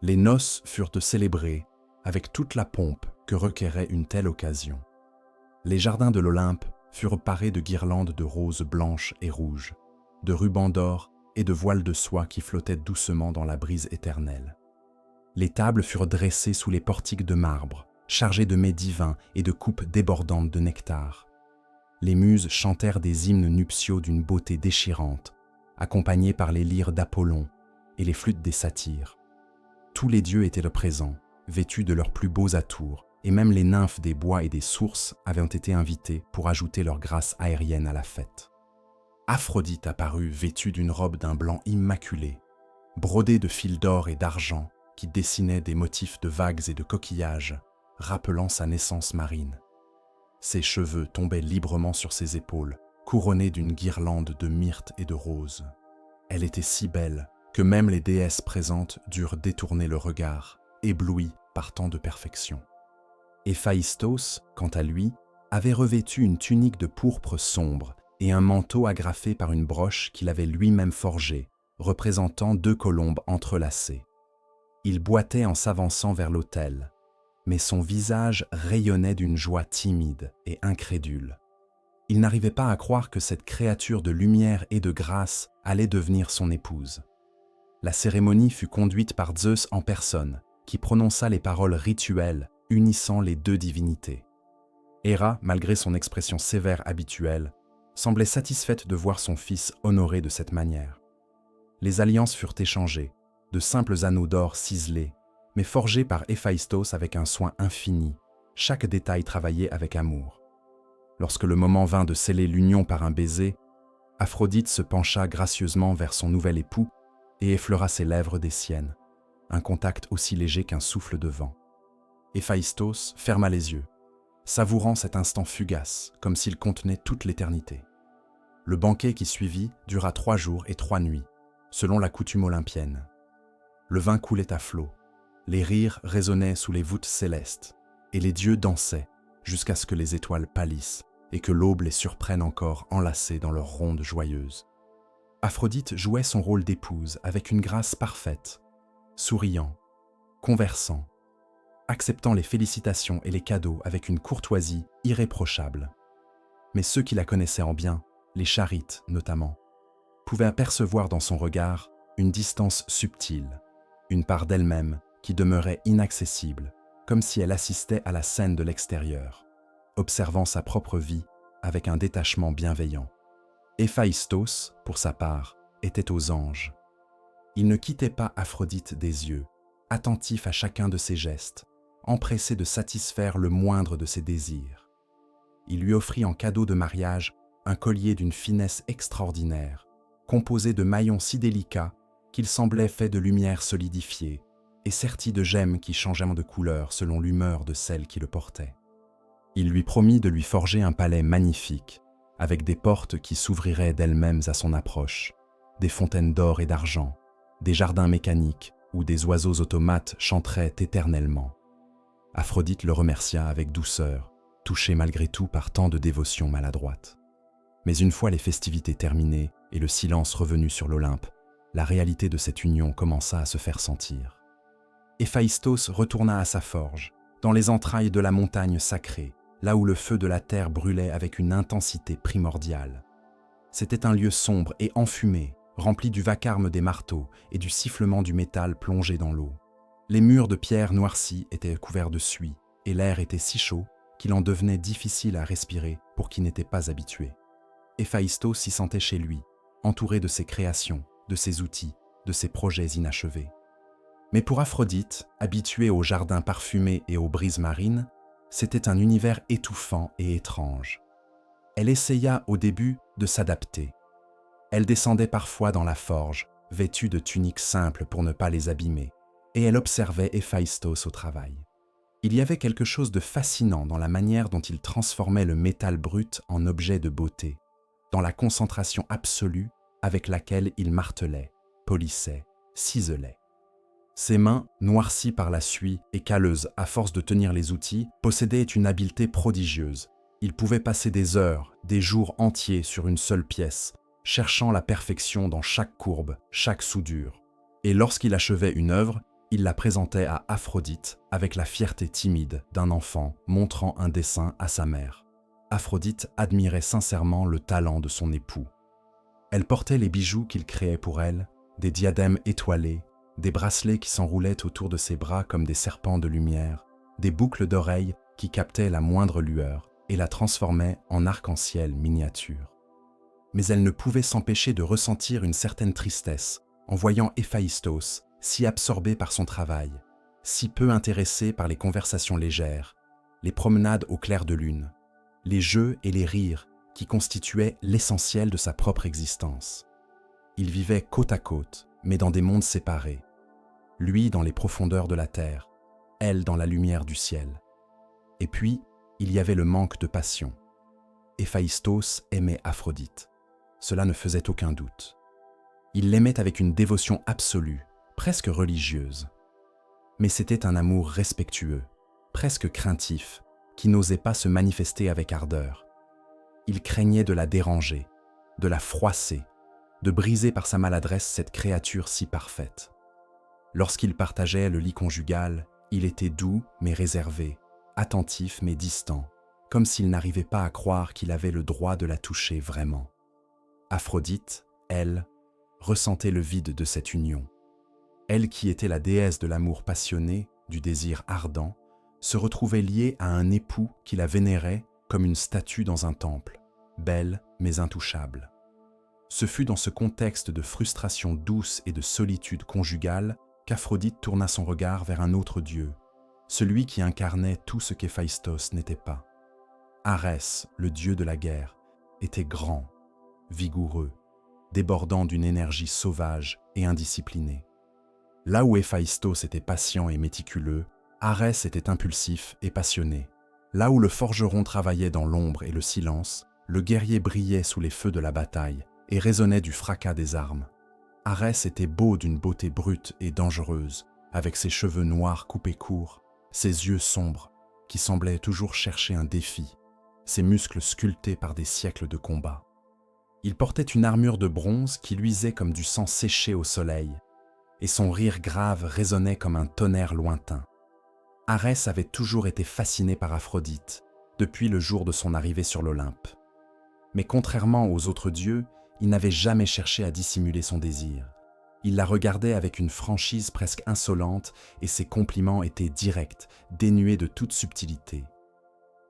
Les noces furent célébrées avec toute la pompe que requérait une telle occasion. Les jardins de l'Olympe furent parés de guirlandes de roses blanches et rouges, de rubans d'or et de voiles de soie qui flottaient doucement dans la brise éternelle. Les tables furent dressées sous les portiques de marbre, chargées de mets divins et de coupes débordantes de nectar. Les muses chantèrent des hymnes nuptiaux d'une beauté déchirante, accompagnés par les lyres d'Apollon et les flûtes des satyres. Tous les dieux étaient présents, vêtus de leurs plus beaux atours, et même les nymphes des bois et des sources avaient été invitées pour ajouter leur grâce aérienne à la fête. Aphrodite apparut vêtue d'une robe d'un blanc immaculé, brodée de fils d'or et d'argent qui dessinaient des motifs de vagues et de coquillages, rappelant sa naissance marine. Ses cheveux tombaient librement sur ses épaules, couronnés d'une guirlande de myrte et de roses. Elle était si belle que même les déesses présentes durent détourner le regard, éblouies par tant de perfection. Héphaïstos, quant à lui, avait revêtu une tunique de pourpre sombre et un manteau agrafé par une broche qu'il avait lui-même forgée, représentant 2 colombes entrelacées. Il boitait en s'avançant vers l'autel, mais son visage rayonnait d'une joie timide et incrédule. Il n'arrivait pas à croire que cette créature de lumière et de grâce allait devenir son épouse. La cérémonie fut conduite par Zeus en personne, qui prononça les paroles rituelles unissant les 2 divinités. Héra, malgré son expression sévère habituelle, semblait satisfaite de voir son fils honoré de cette manière. Les alliances furent échangées, de simples anneaux d'or ciselés, mais forgés par Héphaïstos avec un soin infini, chaque détail travaillé avec amour. Lorsque le moment vint de sceller l'union par un baiser, Aphrodite se pencha gracieusement vers son nouvel époux et effleura ses lèvres des siennes, un contact aussi léger qu'un souffle de vent. Héphaïstos ferma les yeux, savourant cet instant fugace, comme s'il contenait toute l'éternité. Le banquet qui suivit dura 3 jours et 3 nuits, selon la coutume olympienne. Le vin coulait à flots, les rires résonnaient sous les voûtes célestes, et les dieux dansaient jusqu'à ce que les étoiles pâlissent et que l'aube les surprenne encore enlacés dans leurs rondes joyeuses. Aphrodite jouait son rôle d'épouse avec une grâce parfaite, souriant, conversant, acceptant les félicitations et les cadeaux avec une courtoisie irréprochable. Mais ceux qui la connaissaient en bien, les charites notamment, pouvaient apercevoir dans son regard une distance subtile, une part d'elle-même qui demeurait inaccessible, comme si elle assistait à la scène de l'extérieur, observant sa propre vie avec un détachement bienveillant. Héphaïstos, pour sa part, était aux anges. Il ne quittait pas Aphrodite des yeux, attentif à chacun de ses gestes, empressé de satisfaire le moindre de ses désirs. Il lui offrit en cadeau de mariage un collier d'une finesse extraordinaire, composé de maillons si délicats qu'il semblait fait de lumière solidifiée et serti de gemmes qui changeaient de couleur selon l'humeur de celle qui le portait. Il lui promit de lui forger un palais magnifique, avec des portes qui s'ouvriraient d'elles-mêmes à son approche, des fontaines d'or et d'argent, des jardins mécaniques où des oiseaux automates chanteraient éternellement. Aphrodite le remercia avec douceur, touché malgré tout par tant de dévotion maladroite. Mais une fois les festivités terminées et le silence revenu sur l'Olympe, la réalité de cette union commença à se faire sentir. Héphaïstos retourna à sa forge, dans les entrailles de la montagne sacrée, là où le feu de la terre brûlait avec une intensité primordiale. C'était un lieu sombre et enfumé, rempli du vacarme des marteaux et du sifflement du métal plongé dans l'eau. Les murs de pierre noircie étaient couverts de suie, et l'air était si chaud qu'il en devenait difficile à respirer pour qui n'était pas habitué. Héphaïstos s'y sentait chez lui, entouré de ses créations, de ses outils, de ses projets inachevés. Mais pour Aphrodite, habituée aux jardins parfumés et aux brises marines, c'était un univers étouffant et étrange. Elle essaya au début de s'adapter. Elle descendait parfois dans la forge, vêtue de tuniques simples pour ne pas les abîmer, et elle observait Héphaïstos au travail. Il y avait quelque chose de fascinant dans la manière dont il transformait le métal brut en objet de beauté, dans la concentration absolue avec laquelle il martelait, polissait, ciselait. Ses mains, noircies par la suie et calleuses à force de tenir les outils, possédaient une habileté prodigieuse. Il pouvait passer des heures, des jours entiers sur une seule pièce, cherchant la perfection dans chaque courbe, chaque soudure. Et lorsqu'il achevait une œuvre, il la présentait à Aphrodite avec la fierté timide d'un enfant montrant un dessin à sa mère. Aphrodite admirait sincèrement le talent de son époux. Elle portait les bijoux qu'il créait pour elle, des diadèmes étoilés, des bracelets qui s'enroulaient autour de ses bras comme des serpents de lumière, des boucles d'oreilles qui captaient la moindre lueur et la transformaient en arc-en-ciel miniature. Mais elle ne pouvait s'empêcher de ressentir une certaine tristesse en voyant Héphaïstos si absorbé par son travail, si peu intéressé par les conversations légères, les promenades au clair de lune, les jeux et les rires qui constituaient l'essentiel de sa propre existence. Ils vivaient côte à côte, mais dans des mondes séparés. Lui dans les profondeurs de la terre, elle dans la lumière du ciel. Et puis, il y avait le manque de passion. Héphaïstos aimait Aphrodite. Cela ne faisait aucun doute. Il l'aimait avec une dévotion absolue, presque religieuse. Mais c'était un amour respectueux, presque craintif, qui n'osait pas se manifester avec ardeur. Il craignait de la déranger, de la froisser, de briser par sa maladresse cette créature si parfaite. Lorsqu'il partageait le lit conjugal, il était doux mais réservé, attentif mais distant, comme s'il n'arrivait pas à croire qu'il avait le droit de la toucher vraiment. Aphrodite, elle, ressentait le vide de cette union. Elle qui était la déesse de l'amour passionné, du désir ardent, se retrouvait liée à un époux qui la vénérait comme une statue dans un temple, belle mais intouchable. Ce fut dans ce contexte de frustration douce et de solitude conjugale qu'Aphrodite tourna son regard vers un autre dieu, celui qui incarnait tout ce qu'Héphaïstos n'était pas. Arès, le dieu de la guerre, était grand, vigoureux, débordant d'une énergie sauvage et indisciplinée. Là où Héphaïstos était patient et méticuleux, Arès était impulsif et passionné. Là où le forgeron travaillait dans l'ombre et le silence, le guerrier brillait sous les feux de la bataille et résonnait du fracas des armes. Arès était beau d'une beauté brute et dangereuse, avec ses cheveux noirs coupés courts, ses yeux sombres, qui semblaient toujours chercher un défi, ses muscles sculptés par des siècles de combat. Il portait une armure de bronze qui luisait comme du sang séché au soleil, et son rire grave résonnait comme un tonnerre lointain. Arès avait toujours été fasciné par Aphrodite, depuis le jour de son arrivée sur l'Olympe. Mais contrairement aux autres dieux, il n'avait jamais cherché à dissimuler son désir. Il la regardait avec une franchise presque insolente et ses compliments étaient directs, dénués de toute subtilité.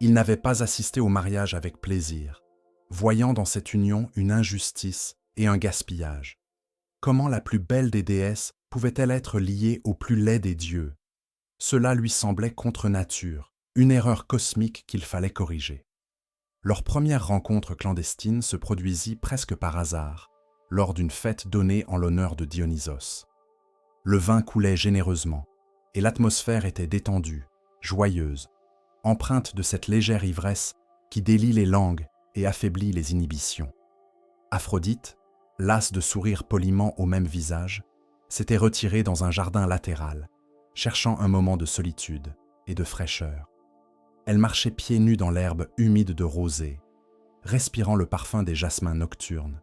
Il n'avait pas assisté au mariage avec plaisir, voyant dans cette union une injustice et un gaspillage. Comment la plus belle des déesses pouvait-elle être liée au plus laid des dieux? Cela lui semblait contre nature, une erreur cosmique qu'il fallait corriger. Leur première rencontre clandestine se produisit presque par hasard, lors d'une fête donnée en l'honneur de Dionysos. Le vin coulait généreusement, et l'atmosphère était détendue, joyeuse, empreinte de cette légère ivresse qui délie les langues et affaiblit les inhibitions. Aphrodite, lasse de sourire poliment au même visage, s'était retirée dans un jardin latéral, cherchant un moment de solitude et de fraîcheur. Elle marchait pieds nus dans l'herbe humide de rosée, respirant le parfum des jasmins nocturnes,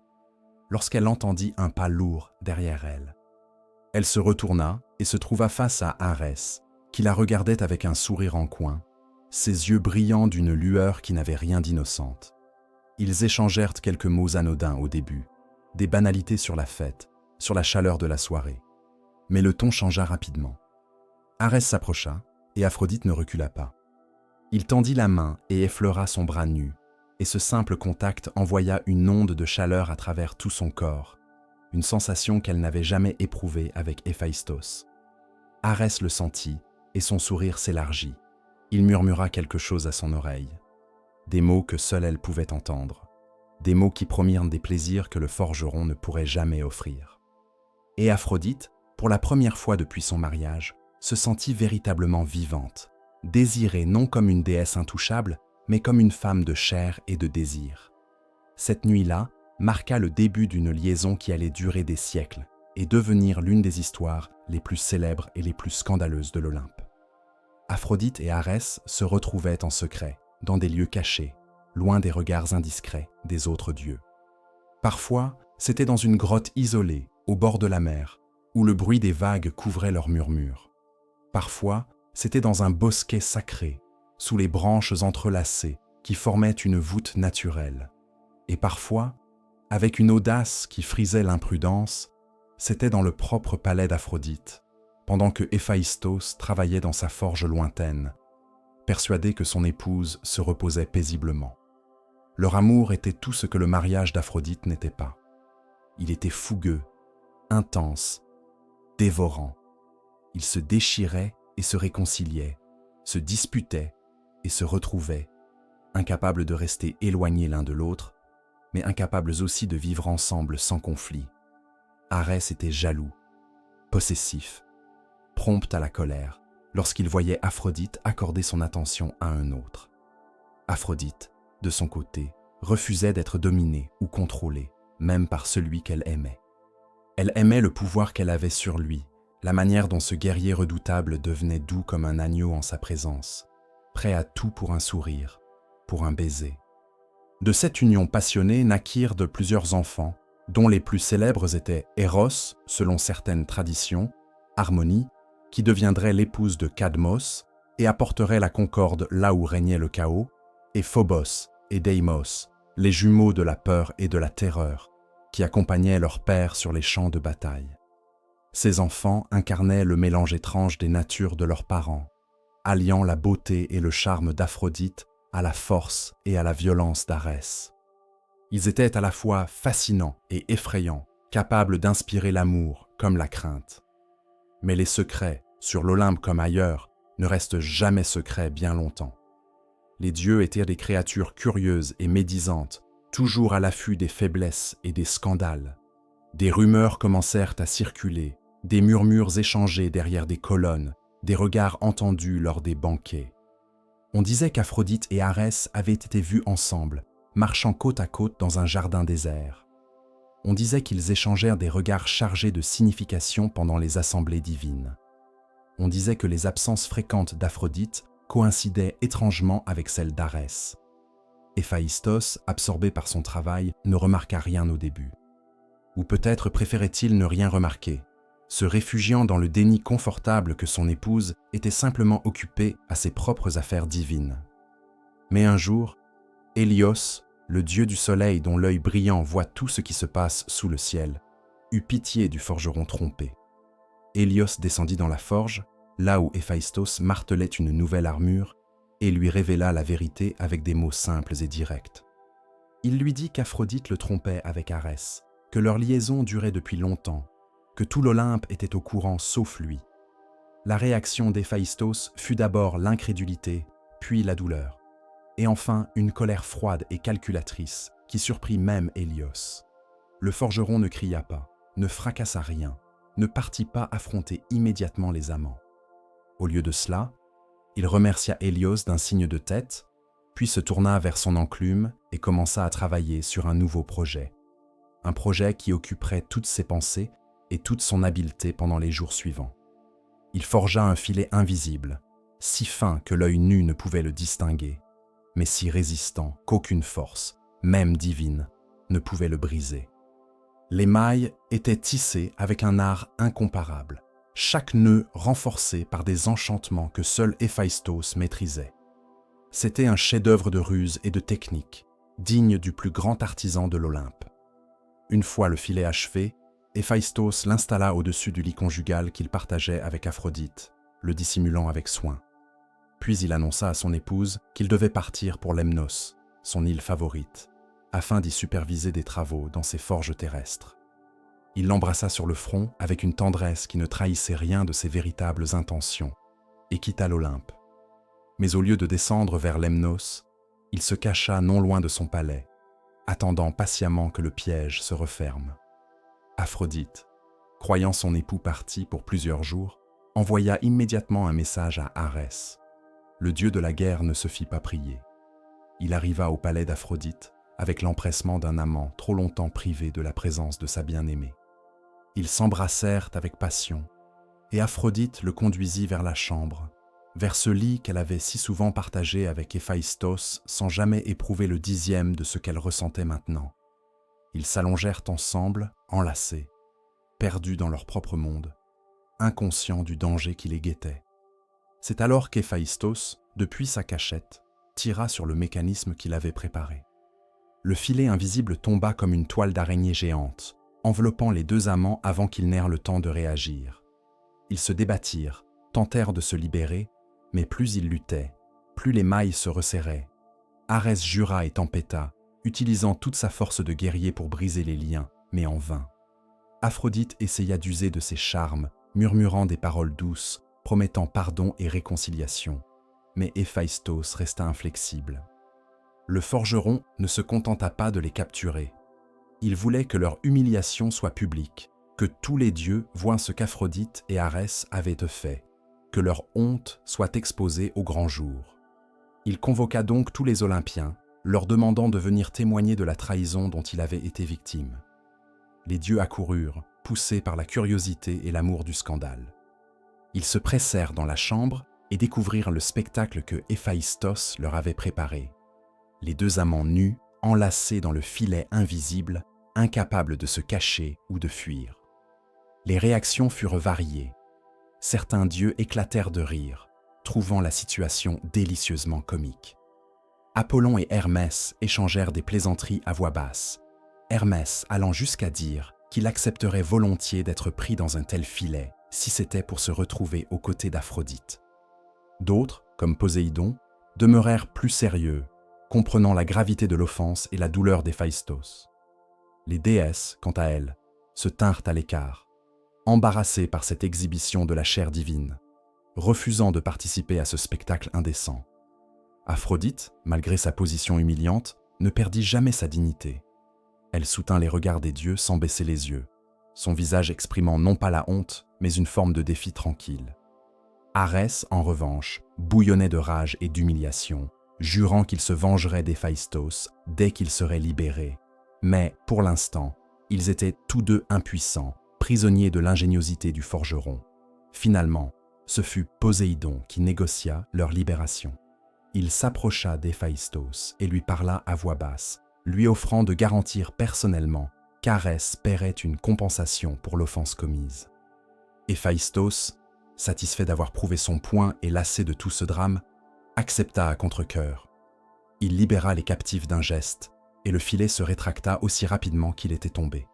lorsqu'elle entendit un pas lourd derrière elle. Elle se retourna et se trouva face à Arès, qui la regardait avec un sourire en coin, ses yeux brillants d'une lueur qui n'avait rien d'innocente. Ils échangèrent quelques mots anodins au début, des banalités sur la fête, sur la chaleur de la soirée. Mais le ton changea rapidement. Arès s'approcha et Aphrodite ne recula pas. Il tendit la main et effleura son bras nu, et ce simple contact envoya une onde de chaleur à travers tout son corps, une sensation qu'elle n'avait jamais éprouvée avec Héphaïstos. Arès le sentit, et son sourire s'élargit. Il murmura quelque chose à son oreille. Des mots que seule elle pouvait entendre. Des mots qui promirent des plaisirs que le forgeron ne pourrait jamais offrir. Et Aphrodite, pour la première fois depuis son mariage, se sentit véritablement vivante, désirée non comme une déesse intouchable, mais comme une femme de chair et de désir. Cette nuit-là marqua le début d'une liaison qui allait durer des siècles et devenir l'une des histoires les plus célèbres et les plus scandaleuses de l'Olympe. Aphrodite et Arès se retrouvaient en secret, dans des lieux cachés, loin des regards indiscrets des autres dieux. Parfois, c'était dans une grotte isolée, au bord de la mer, où le bruit des vagues couvrait leurs murmures. Parfois, c'était dans un bosquet sacré, sous les branches entrelacées qui formaient une voûte naturelle. Et parfois, avec une audace qui frisait l'imprudence, c'était dans le propre palais d'Aphrodite, pendant que Héphaïstos travaillait dans sa forge lointaine, persuadé que son épouse se reposait paisiblement. Leur amour était tout ce que le mariage d'Aphrodite n'était pas. Il était fougueux, intense, dévorant. Ils se déchiraient et se réconciliaient, se disputaient et se retrouvaient, incapables de rester éloignés l'un de l'autre, mais incapables aussi de vivre ensemble sans conflit. Arès était jaloux, possessif, prompt à la colère, lorsqu'il voyait Aphrodite accorder son attention à un autre. Aphrodite, de son côté, refusait d'être dominée ou contrôlée, même par celui qu'elle aimait. Elle aimait le pouvoir qu'elle avait sur lui, la manière dont ce guerrier redoutable devenait doux comme un agneau en sa présence, prêt à tout pour un sourire, pour un baiser. De cette union passionnée naquirent de plusieurs enfants, dont les plus célèbres étaient Eros, selon certaines traditions, Harmonie, qui deviendrait l'épouse de Cadmos et apporterait la concorde là où régnait le chaos, et Phobos et Deimos, les jumeaux de la peur et de la terreur, qui accompagnaient leur père sur les champs de bataille. Ces enfants incarnaient le mélange étrange des natures de leurs parents, alliant la beauté et le charme d'Aphrodite à la force et à la violence d'Arès. Ils étaient à la fois fascinants et effrayants, capables d'inspirer l'amour comme la crainte. Mais les secrets, sur l'Olympe comme ailleurs, ne restent jamais secrets bien longtemps. Les dieux étaient des créatures curieuses et médisantes, toujours à l'affût des faiblesses et des scandales. Des rumeurs commencèrent à circuler, des murmures échangés derrière des colonnes, des regards entendus lors des banquets. On disait qu'Aphrodite et Arès avaient été vus ensemble, marchant côte à côte dans un jardin désert. On disait qu'ils échangèrent des regards chargés de signification pendant les assemblées divines. On disait que les absences fréquentes d'Aphrodite coïncidaient étrangement avec celles d'Arès. Héphaïstos, absorbé par son travail, ne remarqua rien au début. Ou peut-être préférait-il ne rien remarquer, se réfugiant dans le déni confortable que son épouse était simplement occupée à ses propres affaires divines. Mais un jour, Hélios, le dieu du soleil dont l'œil brillant voit tout ce qui se passe sous le ciel, eut pitié du forgeron trompé. Hélios descendit dans la forge, là où Héphaïstos martelait une nouvelle armure, et lui révéla la vérité avec des mots simples et directs. Il lui dit qu'Aphrodite le trompait avec Arès, que leur liaison durait depuis longtemps, que tout l'Olympe était au courant sauf lui. La réaction d'Héphaïstos fut d'abord l'incrédulité, puis la douleur, et enfin une colère froide et calculatrice qui surprit même Hélios. Le forgeron ne cria pas, ne fracassa rien, ne partit pas affronter immédiatement les amants. Au lieu de cela, il remercia Hélios d'un signe de tête, puis se tourna vers son enclume et commença à travailler sur un nouveau projet. Un projet qui occuperait toutes ses pensées et toute son habileté pendant les jours suivants. Il forgea un filet invisible, si fin que l'œil nu ne pouvait le distinguer, mais si résistant qu'aucune force, même divine, ne pouvait le briser. Les mailles étaient tissées avec un art incomparable, chaque nœud renforcé par des enchantements que seul Héphaïstos maîtrisait. C'était un chef-d'œuvre de ruse et de technique, digne du plus grand artisan de l'Olympe. Une fois le filet achevé, Héphaïstos l'installa au-dessus du lit conjugal qu'il partageait avec Aphrodite, le dissimulant avec soin. Puis il annonça à son épouse qu'il devait partir pour Lemnos, son île favorite, afin d'y superviser des travaux dans ses forges terrestres. Il l'embrassa sur le front avec une tendresse qui ne trahissait rien de ses véritables intentions, et quitta l'Olympe. Mais au lieu de descendre vers Lemnos, il se cacha non loin de son palais, attendant patiemment que le piège se referme. Aphrodite, croyant son époux parti pour plusieurs jours, envoya immédiatement un message à Arès. Le dieu de la guerre ne se fit pas prier. Il arriva au palais d'Aphrodite avec l'empressement d'un amant trop longtemps privé de la présence de sa bien-aimée. Ils s'embrassèrent avec passion, et Aphrodite le conduisit vers la chambre, vers ce lit qu'elle avait si souvent partagé avec Héphaïstos sans jamais éprouver le dixième de ce qu'elle ressentait maintenant. Ils s'allongèrent ensemble, enlacés, perdus dans leur propre monde, inconscients du danger qui les guettait. C'est alors qu'Héphaïstos, depuis sa cachette, tira sur le mécanisme qu'il avait préparé. Le filet invisible tomba comme une toile d'araignée géante, enveloppant les deux amants avant qu'ils n'eurent le temps de réagir. Ils se débattirent, tentèrent de se libérer, mais plus ils luttaient, plus les mailles se resserraient. Arès jura et tempêta, utilisant toute sa force de guerrier pour briser les liens, mais en vain. Aphrodite essaya d'user de ses charmes, murmurant des paroles douces, promettant pardon et réconciliation, mais Héphaïstos resta inflexible. Le forgeron ne se contenta pas de les capturer. Il voulait que leur humiliation soit publique, que tous les dieux voient ce qu'Aphrodite et Arès avaient fait, que leur honte soit exposée au grand jour. Il convoqua donc tous les Olympiens, leur demandant de venir témoigner de la trahison dont il avait été victime. Les dieux accoururent, poussés par la curiosité et l'amour du scandale. Ils se pressèrent dans la chambre et découvrirent le spectacle que Héphaïstos leur avait préparé. Les deux amants nus, enlacés dans le filet invisible, incapables de se cacher ou de fuir. Les réactions furent variées. Certains dieux éclatèrent de rire, trouvant la situation délicieusement comique. Apollon et Hermès échangèrent des plaisanteries à voix basse, Hermès allant jusqu'à dire qu'il accepterait volontiers d'être pris dans un tel filet si c'était pour se retrouver aux côtés d'Aphrodite. D'autres, comme Poséidon, demeurèrent plus sérieux, comprenant la gravité de l'offense et la douleur d'Héphaïstos. Les déesses, quant à elles, se tinrent à l'écart, embarrassées par cette exhibition de la chair divine, refusant de participer à ce spectacle indécent. Aphrodite, malgré sa position humiliante, ne perdit jamais sa dignité. Elle soutint les regards des dieux sans baisser les yeux, son visage exprimant non pas la honte, mais une forme de défi tranquille. Arès, en revanche, bouillonnait de rage et d'humiliation, jurant qu'il se vengerait d'Héphaïstos dès qu'il serait libéré. Mais, pour l'instant, Ils étaient tous deux impuissants, prisonniers de l'ingéniosité du forgeron. Finalement, ce fut Poséidon qui négocia leur libération. Il s'approcha d'Héphaïstos et lui parla à voix basse, lui offrant de garantir personnellement qu'Arès paierait une compensation pour l'offense commise. Héphaïstos, satisfait d'avoir prouvé son point et lassé de tout ce drame, accepta à contre-cœur. Il libéra les captifs d'un geste, et le filet se rétracta aussi rapidement qu'il était tombé.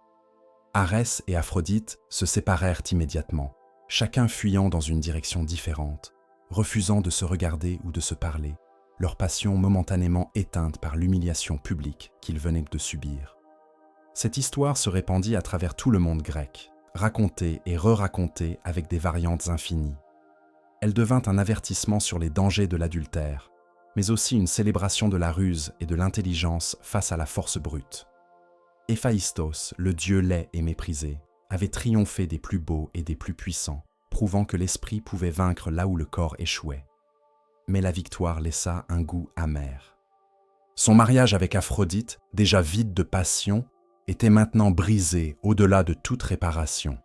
Arès et Aphrodite se séparèrent immédiatement, chacun fuyant dans une direction différente, refusant de se regarder ou de se parler, leur passion momentanément éteinte par l'humiliation publique qu'ils venaient de subir. Cette histoire se répandit à travers tout le monde grec, racontée et re-racontée avec des variantes infinies. Elle devint un avertissement sur les dangers de l'adultère, mais aussi une célébration de la ruse et de l'intelligence face à la force brute. Héphaïstos, le dieu laid et méprisé, avait triomphé des plus beaux et des plus puissants, prouvant que l'esprit pouvait vaincre là où le corps échouait. Mais la victoire laissa un goût amer. Son mariage avec Aphrodite, déjà vide de passion, était maintenant brisé au-delà de toute réparation.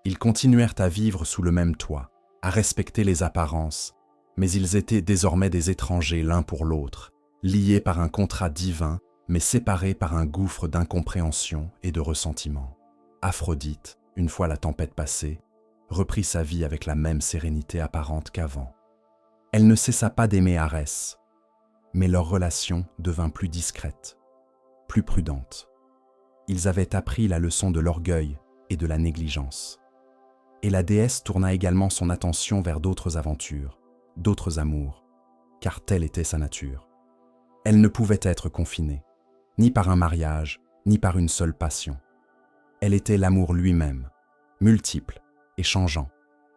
Ils continuèrent à vivre sous le même toit, à respecter les apparences, mais ils étaient désormais des étrangers l'un pour l'autre, liés par un contrat divin, mais séparés par un gouffre d'incompréhension et de ressentiment. Aphrodite, une fois la tempête passée, reprit sa vie avec la même sérénité apparente qu'avant. Elle ne cessa pas d'aimer Arès, mais leur relation devint plus discrète, plus prudente. Ils avaient appris la leçon de l'orgueil et de la négligence. Et la déesse tourna également son attention vers d'autres aventures, d'autres amours, car telle était sa nature. Elle ne pouvait être confinée, ni par un mariage, ni par une seule passion. Elle était l'amour lui-même, multiple et changeant,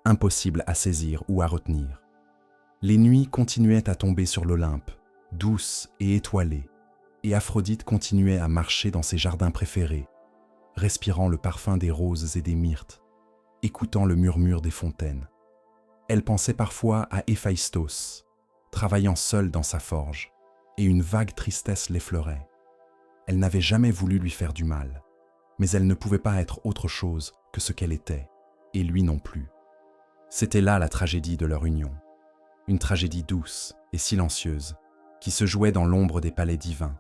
impossible à saisir ou à retenir. Les nuits continuaient à tomber sur l'Olympe, douces et étoilées, et Aphrodite continuait à marcher dans ses jardins préférés, respirant le parfum des roses et des myrtes, écoutant le murmure des fontaines. Elle pensait parfois à Héphaïstos, travaillant seul dans sa forge, et une vague tristesse l'effleurait. Elle n'avait jamais voulu lui faire du mal, mais elle ne pouvait pas être autre chose que ce qu'elle était, et lui non plus. C'était là la tragédie de leur union, une tragédie douce et silencieuse, qui se jouait dans l'ombre des palais divins,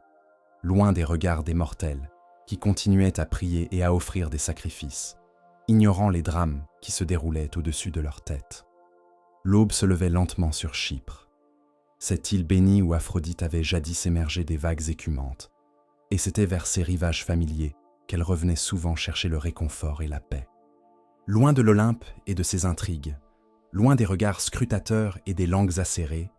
loin des regards des mortels, qui continuaient à prier et à offrir des sacrifices, ignorant les drames qui se déroulaient au-dessus de leur tête. L'aube se levait lentement sur Chypre, cette île bénie où Aphrodite avait jadis émergé des vagues écumantes, et c'était vers ses rivages familiers qu'elle revenait souvent chercher le réconfort et la paix. Loin de l'Olympe et de ses intrigues, loin des regards scrutateurs et des langues acérées,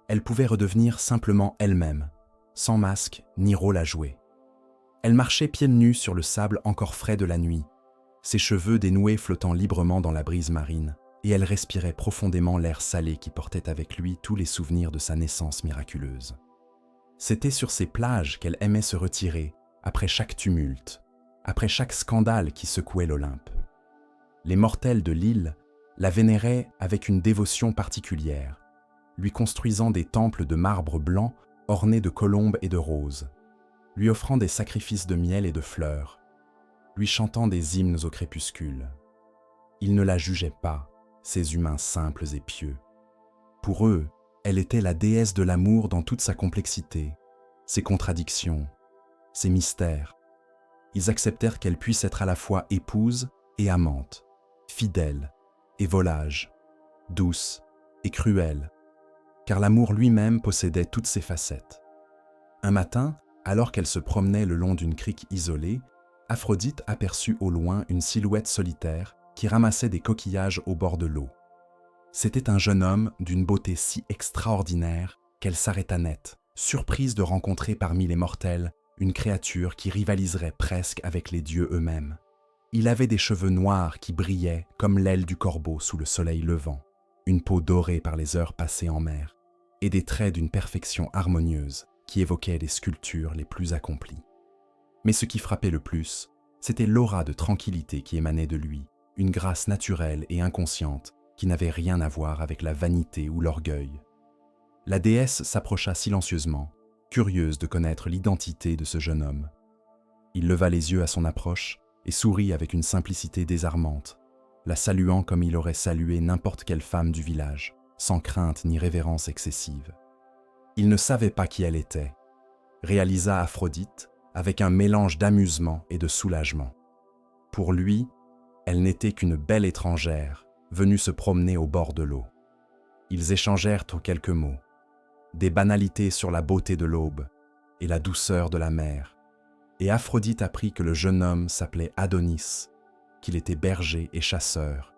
elle pouvait redevenir simplement elle-même, sans masque ni rôle à jouer. Elle marchait pieds nus sur le sable encore frais de la nuit, ses cheveux dénoués flottant librement dans la brise marine, et elle respirait profondément l'air salé qui portait avec lui tous les souvenirs de sa naissance miraculeuse. C'était sur ces plages qu'elle aimait se retirer, après chaque tumulte, après chaque scandale qui secouait l'Olympe. Les mortels de l'île la vénéraient avec une dévotion particulière, lui construisant des temples de marbre blanc ornés de colombes et de roses, lui offrant des sacrifices de miel et de fleurs, lui chantant des hymnes au crépuscule. Ils ne la jugeaient pas, ces humains simples et pieux. Pour eux, elle était la déesse de l'amour dans toute sa complexité, ses contradictions, ses mystères. Ils acceptèrent qu'elle puisse être à la fois épouse et amante, fidèle et volage, douce et cruelle, car l'amour lui-même possédait toutes ses facettes. Un matin, alors qu'elle se promenait le long d'une crique isolée, Aphrodite aperçut au loin une silhouette solitaire qui ramassait des coquillages au bord de l'eau. C'était un jeune homme d'une beauté si extraordinaire qu'elle s'arrêta net, surprise de rencontrer parmi les mortels une créature qui rivaliserait presque avec les dieux eux-mêmes. Il avait des cheveux noirs qui brillaient comme l'aile du corbeau sous le soleil levant, une peau dorée par les heures passées en mer, et des traits d'une perfection harmonieuse qui évoquaient les sculptures les plus accomplies. Mais ce qui frappait le plus, c'était l'aura de tranquillité qui émanait de lui, une grâce naturelle et inconsciente qui n'avait rien à voir avec la vanité ou l'orgueil. La déesse s'approcha silencieusement, curieuse de connaître l'identité de ce jeune homme. Il leva les yeux à son approche et sourit avec une simplicité désarmante, la saluant comme il aurait salué n'importe quelle femme du village, sans crainte ni révérence excessive. Il ne savait pas qui elle était, réalisa Aphrodite avec un mélange d'amusement et de soulagement. Pour lui, elle n'était qu'une belle étrangère venue se promener au bord de l'eau. Ils échangèrent aux quelques mots, des banalités sur la beauté de l'aube et la douceur de la mer, et Aphrodite apprit que le jeune homme s'appelait Adonis, qu'il était berger et chasseur,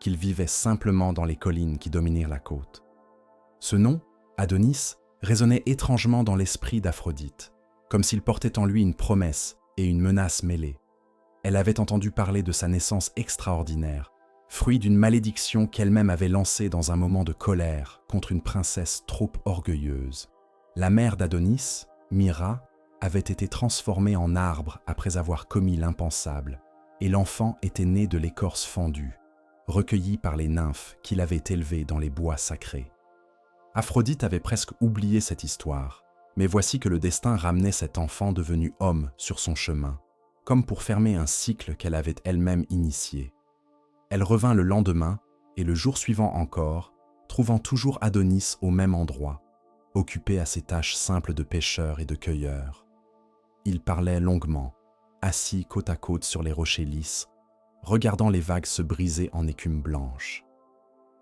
qu'il vivait simplement dans les collines qui dominèrent la côte. Ce nom, Adonis, résonnait étrangement dans l'esprit d'Aphrodite, comme s'il portait en lui une promesse et une menace mêlées. Elle avait entendu parler de sa naissance extraordinaire, fruit d'une malédiction qu'elle-même avait lancée dans un moment de colère contre une princesse trop orgueilleuse. La mère d'Adonis, Mira, avait été transformée en arbre après avoir commis l'impensable, et l'enfant était né de l'écorce fendue, recueillie par les nymphes qu'il avait élevées dans les bois sacrés. Aphrodite avait presque oublié cette histoire, mais voici que le destin ramenait cet enfant devenu homme sur son chemin, comme pour fermer un cycle qu'elle avait elle-même initié. Elle revint le lendemain, et le jour suivant encore, trouvant toujours Adonis au même endroit, occupé à ses tâches simples de pêcheur et de cueilleur. Ils parlaient longuement, assis côte à côte sur les rochers lisses, regardant les vagues se briser en écume blanche.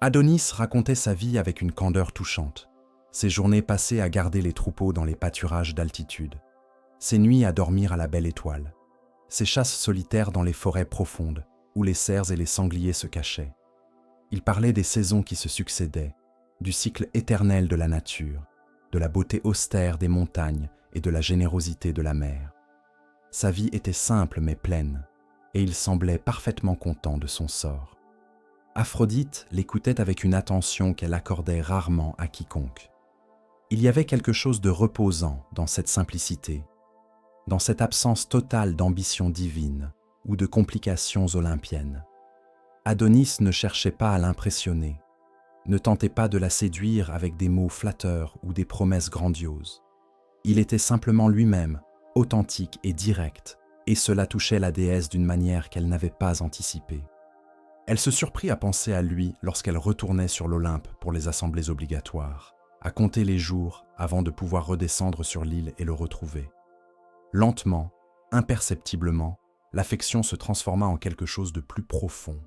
Adonis racontait sa vie avec une candeur touchante, ses journées passées à garder les troupeaux dans les pâturages d'altitude, ses nuits à dormir à la belle étoile, ses chasses solitaires dans les forêts profondes, où les cerfs et les sangliers se cachaient. Il parlait des saisons qui se succédaient, du cycle éternel de la nature, de la beauté austère des montagnes et de la générosité de la mer. Sa vie était simple mais pleine, et il semblait parfaitement content de son sort. Aphrodite l'écoutait avec une attention qu'elle accordait rarement à quiconque. Il y avait quelque chose de reposant dans cette simplicité, dans cette absence totale d'ambition divine ou de complications olympiennes. Adonis ne cherchait pas à l'impressionner, ne tentait pas de la séduire avec des mots flatteurs ou des promesses grandioses. Il était simplement lui-même, authentique et direct, et cela touchait la déesse d'une manière qu'elle n'avait pas anticipée. Elle se surprit à penser à lui lorsqu'elle retournait sur l'Olympe pour les assemblées obligatoires, à compter les jours avant de pouvoir redescendre sur l'île et le retrouver. Lentement, imperceptiblement, l'affection se transforma en quelque chose de plus profond.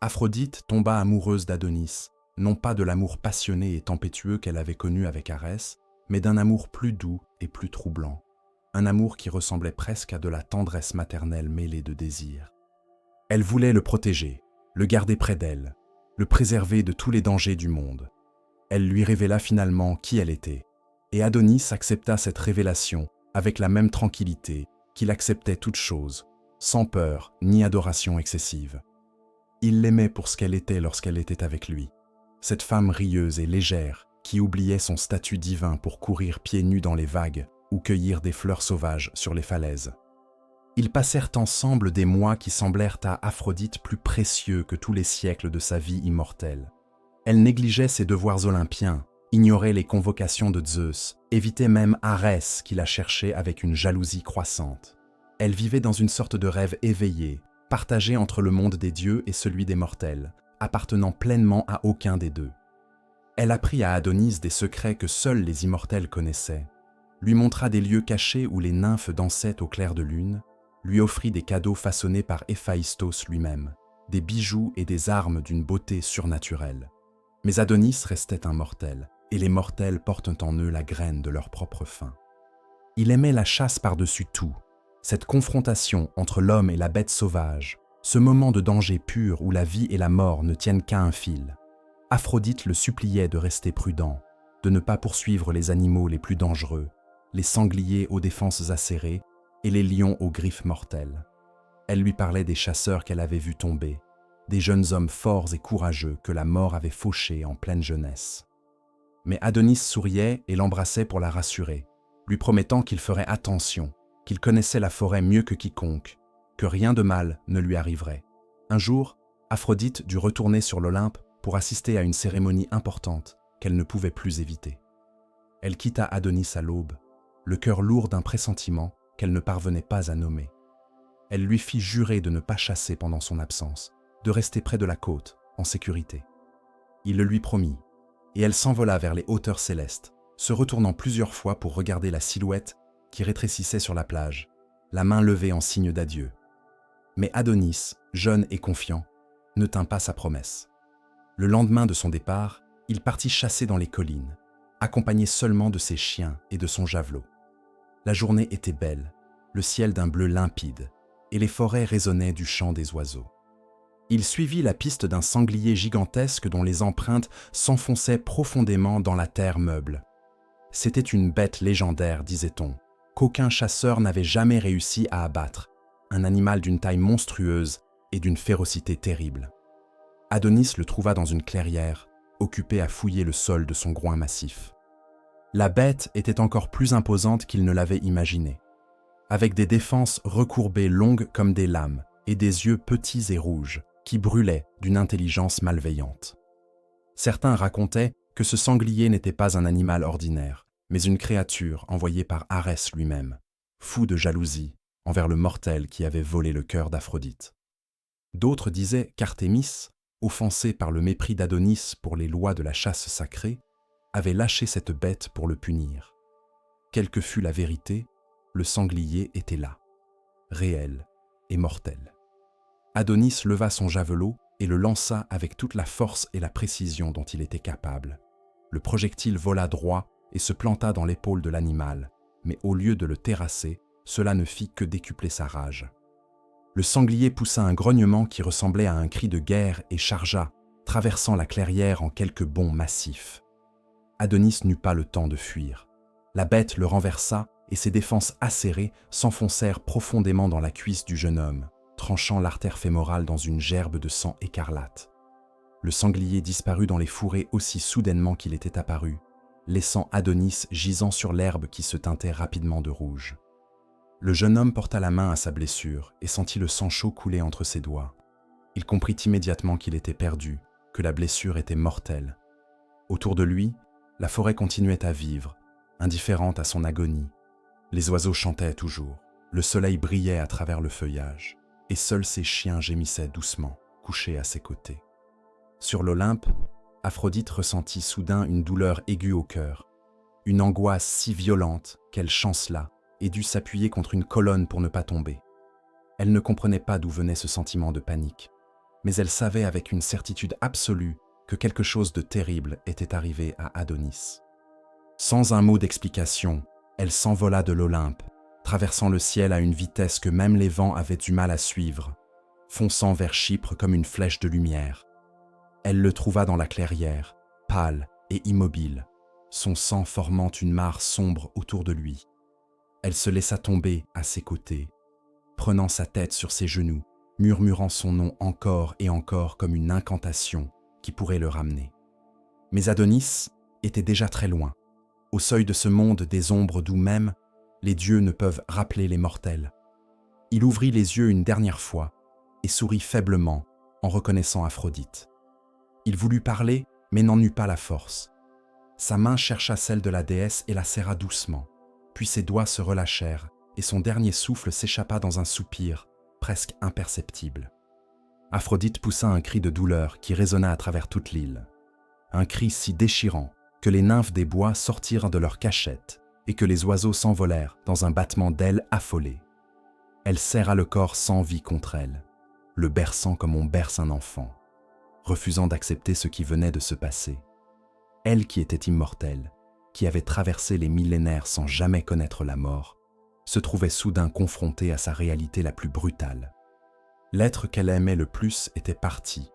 Aphrodite tomba amoureuse d'Adonis, non pas de l'amour passionné et tempétueux qu'elle avait connu avec Arès, mais d'un amour plus doux et plus troublant, un amour qui ressemblait presque à de la tendresse maternelle mêlée de désir. Elle voulait le protéger, le garder près d'elle, le préserver de tous les dangers du monde. Elle lui révéla finalement qui elle était, et Adonis accepta cette révélation avec la même tranquillité qu'il acceptait toute chose, sans peur ni adoration excessive. Il l'aimait pour ce qu'elle était lorsqu'elle était avec lui, cette femme rieuse et légère qui oubliait son statut divin pour courir pieds nus dans les vagues ou cueillir des fleurs sauvages sur les falaises. Ils passèrent ensemble des mois qui semblèrent à Aphrodite plus précieux que tous les siècles de sa vie immortelle. Elle négligeait ses devoirs olympiens, ignorait les convocations de Zeus, évitait même Arès qui la cherchait avec une jalousie croissante. Elle vivait dans une sorte de rêve éveillé, partagé entre le monde des dieux et celui des mortels, appartenant pleinement à aucun des deux. Elle apprit à Adonis des secrets que seuls les immortels connaissaient, lui montra des lieux cachés où les nymphes dansaient au clair de lune, lui offrit des cadeaux façonnés par Héphaïstos lui-même, des bijoux et des armes d'une beauté surnaturelle. Mais Adonis restait un mortel, et les mortels portent en eux la graine de leur propre faim. Il aimait la chasse par-dessus tout, cette confrontation entre l'homme et la bête sauvage, ce moment de danger pur où la vie et la mort ne tiennent qu'à un fil. Aphrodite le suppliait de rester prudent, de ne pas poursuivre les animaux les plus dangereux, les sangliers aux défenses acérées et les lions aux griffes mortelles. Elle lui parlait des chasseurs qu'elle avait vus tomber, des jeunes hommes forts et courageux que la mort avait fauchés en pleine jeunesse. Mais Adonis souriait et l'embrassait pour la rassurer, lui promettant qu'il ferait attention, qu'il connaissait la forêt mieux que quiconque, que rien de mal ne lui arriverait. Un jour, Aphrodite dut retourner sur l'Olympe pour assister à une cérémonie importante qu'elle ne pouvait plus éviter. Elle quitta Adonis à l'aube, le cœur lourd d'un pressentiment qu'elle ne parvenait pas à nommer. Elle lui fit jurer de ne pas chasser pendant son absence, de rester près de la côte, en sécurité. Il le lui promit, et elle s'envola vers les hauteurs célestes, se retournant plusieurs fois pour regarder la silhouette qui rétrécissait sur la plage, la main levée en signe d'adieu. Mais Adonis, jeune et confiant, ne tint pas sa promesse. Le lendemain de son départ, il partit chasser dans les collines, accompagné seulement de ses chiens et de son javelot. La journée était belle, le ciel d'un bleu limpide, et les forêts résonnaient du chant des oiseaux. Il suivit la piste d'un sanglier gigantesque dont les empreintes s'enfonçaient profondément dans la terre meuble. C'était une bête légendaire, disait-on, qu'aucun chasseur n'avait jamais réussi à abattre, un animal d'une taille monstrueuse et d'une férocité terrible. Adonis le trouva dans une clairière, occupé à fouiller le sol de son groin massif. La bête était encore plus imposante qu'il ne l'avait imaginé, avec des défenses recourbées longues comme des lames et des yeux petits et rouges qui brûlaient d'une intelligence malveillante. Certains racontaient que ce sanglier n'était pas un animal ordinaire, mais une créature envoyée par Arès lui-même, fou de jalousie envers le mortel qui avait volé le cœur d'Aphrodite. D'autres disaient qu'Artémis, offensée par le mépris d'Adonis pour les lois de la chasse sacrée, avait lâché cette bête pour le punir. Quelle que fût la vérité, le sanglier était là, réel et mortel. Adonis leva son javelot et le lança avec toute la force et la précision dont il était capable. Le projectile vola droit et se planta dans l'épaule de l'animal, mais au lieu de le terrasser, cela ne fit que décupler sa rage. Le sanglier poussa un grognement qui ressemblait à un cri de guerre et chargea, traversant la clairière en quelques bonds massifs. Adonis n'eut pas le temps de fuir. La bête le renversa et ses défenses acérées s'enfoncèrent profondément dans la cuisse du jeune homme, tranchant l'artère fémorale dans une gerbe de sang écarlate. Le sanglier disparut dans les fourrés aussi soudainement qu'il était apparu, laissant Adonis gisant sur l'herbe qui se teintait rapidement de rouge. Le jeune homme porta la main à sa blessure et sentit le sang chaud couler entre ses doigts. Il comprit immédiatement qu'il était perdu, que la blessure était mortelle. Autour de lui, la forêt continuait à vivre, indifférente à son agonie. Les oiseaux chantaient toujours, le soleil brillait à travers le feuillage, et seuls ses chiens gémissaient doucement, couchés à ses côtés. Sur l'Olympe, Aphrodite ressentit soudain une douleur aiguë au cœur, une angoisse si violente qu'elle chancela et dut s'appuyer contre une colonne pour ne pas tomber. Elle ne comprenait pas d'où venait ce sentiment de panique, mais elle savait avec une certitude absolue que quelque chose de terrible était arrivé à Adonis. Sans un mot d'explication, elle s'envola de l'Olympe, traversant le ciel à une vitesse que même les vents avaient du mal à suivre, fonçant vers Chypre comme une flèche de lumière. Elle le trouva dans la clairière, pâle et immobile, son sang formant une mare sombre autour de lui. Elle se laissa tomber à ses côtés, prenant sa tête sur ses genoux, murmurant son nom encore et encore comme une incantation qui pourrait le ramener. Mais Adonis était déjà très loin, au seuil de ce monde des ombres d'où même les dieux ne peuvent rappeler les mortels. Il ouvrit les yeux une dernière fois et sourit faiblement en reconnaissant Aphrodite. Il voulut parler, mais n'en eut pas la force. Sa main chercha celle de la déesse et la serra doucement, puis ses doigts se relâchèrent et son dernier souffle s'échappa dans un soupir presque imperceptible. Aphrodite poussa un cri de douleur qui résonna à travers toute l'île. Un cri si déchirant que les nymphes des bois sortirent de leur cachette et que les oiseaux s'envolèrent dans un battement d'ailes affolé. Elle serra le corps sans vie contre elle, le berçant comme on berce un enfant, refusant d'accepter ce qui venait de se passer. Elle qui était immortelle, qui avait traversé les millénaires sans jamais connaître la mort, se trouvait soudain confrontée à sa réalité la plus brutale. L'être qu'elle aimait le plus était parti,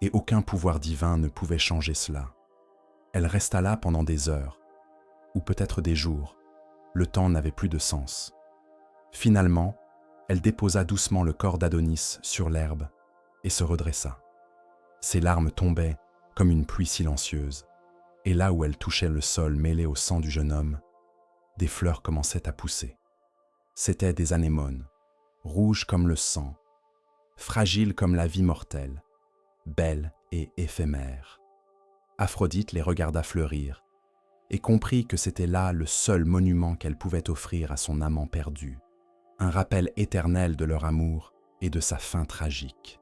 et aucun pouvoir divin ne pouvait changer cela. Elle resta là pendant des heures, ou peut-être des jours. Le temps n'avait plus de sens. Finalement, elle déposa doucement le corps d'Adonis sur l'herbe et se redressa. Ses larmes tombaient comme une pluie silencieuse, et là où elle touchait le sol mêlé au sang du jeune homme, des fleurs commençaient à pousser. C'étaient des anémones, rouges comme le sang, fragiles comme la vie mortelle, belles et éphémères. Aphrodite les regarda fleurir, et comprit que c'était là le seul monument qu'elle pouvait offrir à son amant perdu, un rappel éternel de leur amour et de sa fin tragique.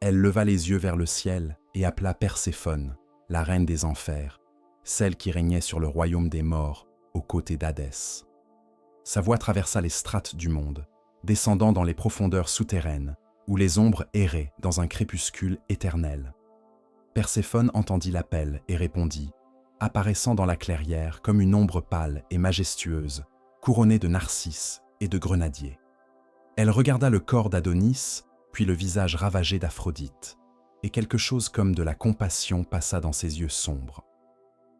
Elle leva les yeux vers le ciel et appela Perséphone, la reine des enfers, celle qui régnait sur le royaume des morts aux côtés d'Hadès. Sa voix traversa les strates du monde, descendant dans les profondeurs souterraines, où les ombres erraient dans un crépuscule éternel. Perséphone entendit l'appel et répondit, apparaissant dans la clairière comme une ombre pâle et majestueuse, couronnée de narcisses et de grenadiers. Elle regarda le corps d'Adonis, puis le visage ravagé d'Aphrodite, et quelque chose comme de la compassion passa dans ses yeux sombres.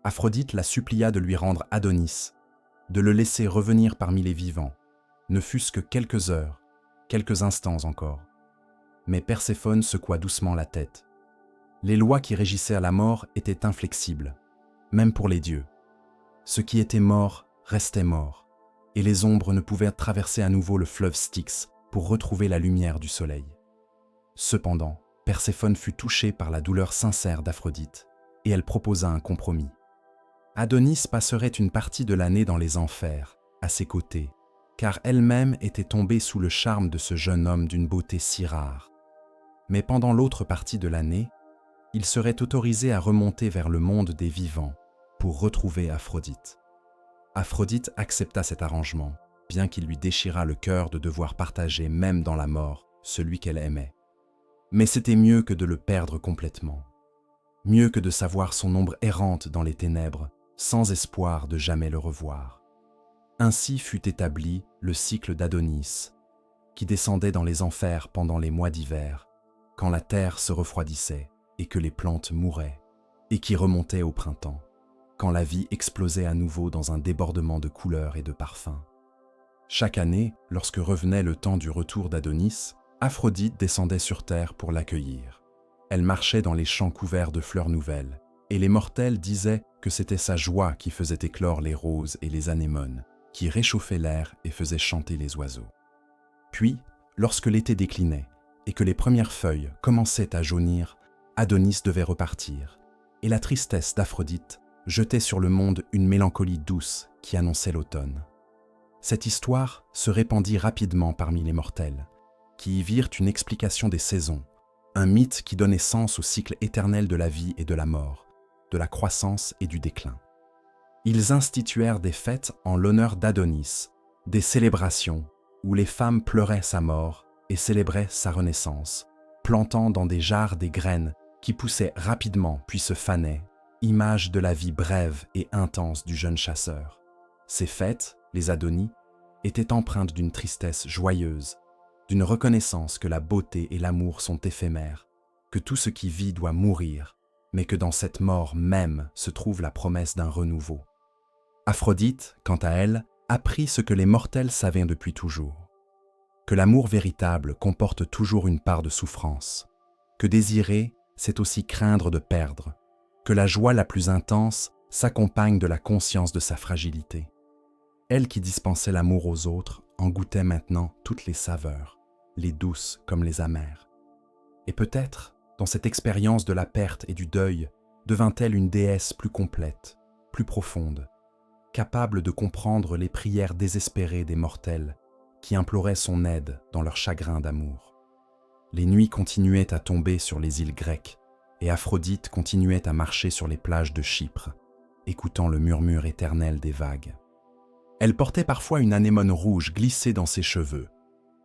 Aphrodite la supplia de lui rendre Adonis, de le laisser revenir parmi les vivants, ne fût-ce que quelques heures, quelques instants encore. Mais Perséphone secoua doucement la tête. Les lois qui régissaient la mort étaient inflexibles, même pour les dieux. Ce qui était mort restait mort, et les ombres ne pouvaient traverser à nouveau le fleuve Styx pour retrouver la lumière du soleil. Cependant, Perséphone fut touchée par la douleur sincère d'Aphrodite, et elle proposa un compromis. Adonis passerait une partie de l'année dans les enfers, à ses côtés, car elle-même était tombée sous le charme de ce jeune homme d'une beauté si rare. Mais pendant l'autre partie de l'année, il serait autorisé à remonter vers le monde des vivants pour retrouver Aphrodite. Aphrodite accepta cet arrangement, bien qu'il lui déchirât le cœur de devoir partager, même dans la mort, celui qu'elle aimait. Mais c'était mieux que de le perdre complètement. Mieux que de savoir son ombre errante dans les ténèbres, sans espoir de jamais le revoir. Ainsi fut établi le cycle d'Adonis, qui descendait dans les enfers pendant les mois d'hiver, quand la terre se refroidissait et que les plantes mouraient, et qui remontait au printemps, quand la vie explosait à nouveau dans un débordement de couleurs et de parfums. Chaque année, lorsque revenait le temps du retour d'Adonis, Aphrodite descendait sur terre pour l'accueillir. Elle marchait dans les champs couverts de fleurs nouvelles, et les mortels disaient que c'était sa joie qui faisait éclore les roses et les anémones, qui réchauffait l'air et faisait chanter les oiseaux. Puis, lorsque l'été déclinait et que les premières feuilles commençaient à jaunir, Adonis devait repartir, et la tristesse d'Aphrodite jetait sur le monde une mélancolie douce qui annonçait l'automne. Cette histoire se répandit rapidement parmi les mortels, qui y virent une explication des saisons, un mythe qui donnait sens au cycle éternel de la vie et de la mort, de la croissance et du déclin. Ils instituèrent des fêtes en l'honneur d'Adonis, des célébrations où les femmes pleuraient sa mort et célébraient sa renaissance, plantant dans des jarres des graines qui poussaient rapidement puis se fanaient, image de la vie brève et intense du jeune chasseur. Ces fêtes, les Adonis, étaient empreintes d'une tristesse joyeuse, d'une reconnaissance que la beauté et l'amour sont éphémères, que tout ce qui vit doit mourir, mais que dans cette mort même se trouve la promesse d'un renouveau. Aphrodite, quant à elle, apprit ce que les mortels savaient depuis toujours, que l'amour véritable comporte toujours une part de souffrance, que désirer, c'est aussi craindre de perdre, que la joie la plus intense s'accompagne de la conscience de sa fragilité. Elle qui dispensait l'amour aux autres en goûtait maintenant toutes les saveurs, les douces comme les amères. Et peut-être, dans cette expérience de la perte et du deuil, devint-elle une déesse plus complète, plus profonde, capable de comprendre les prières désespérées des mortels qui imploraient son aide dans leur chagrin d'amour. Les nuits continuaient à tomber sur les îles grecques, et Aphrodite continuait à marcher sur les plages de Chypre, écoutant le murmure éternel des vagues. Elle portait parfois une anémone rouge glissée dans ses cheveux,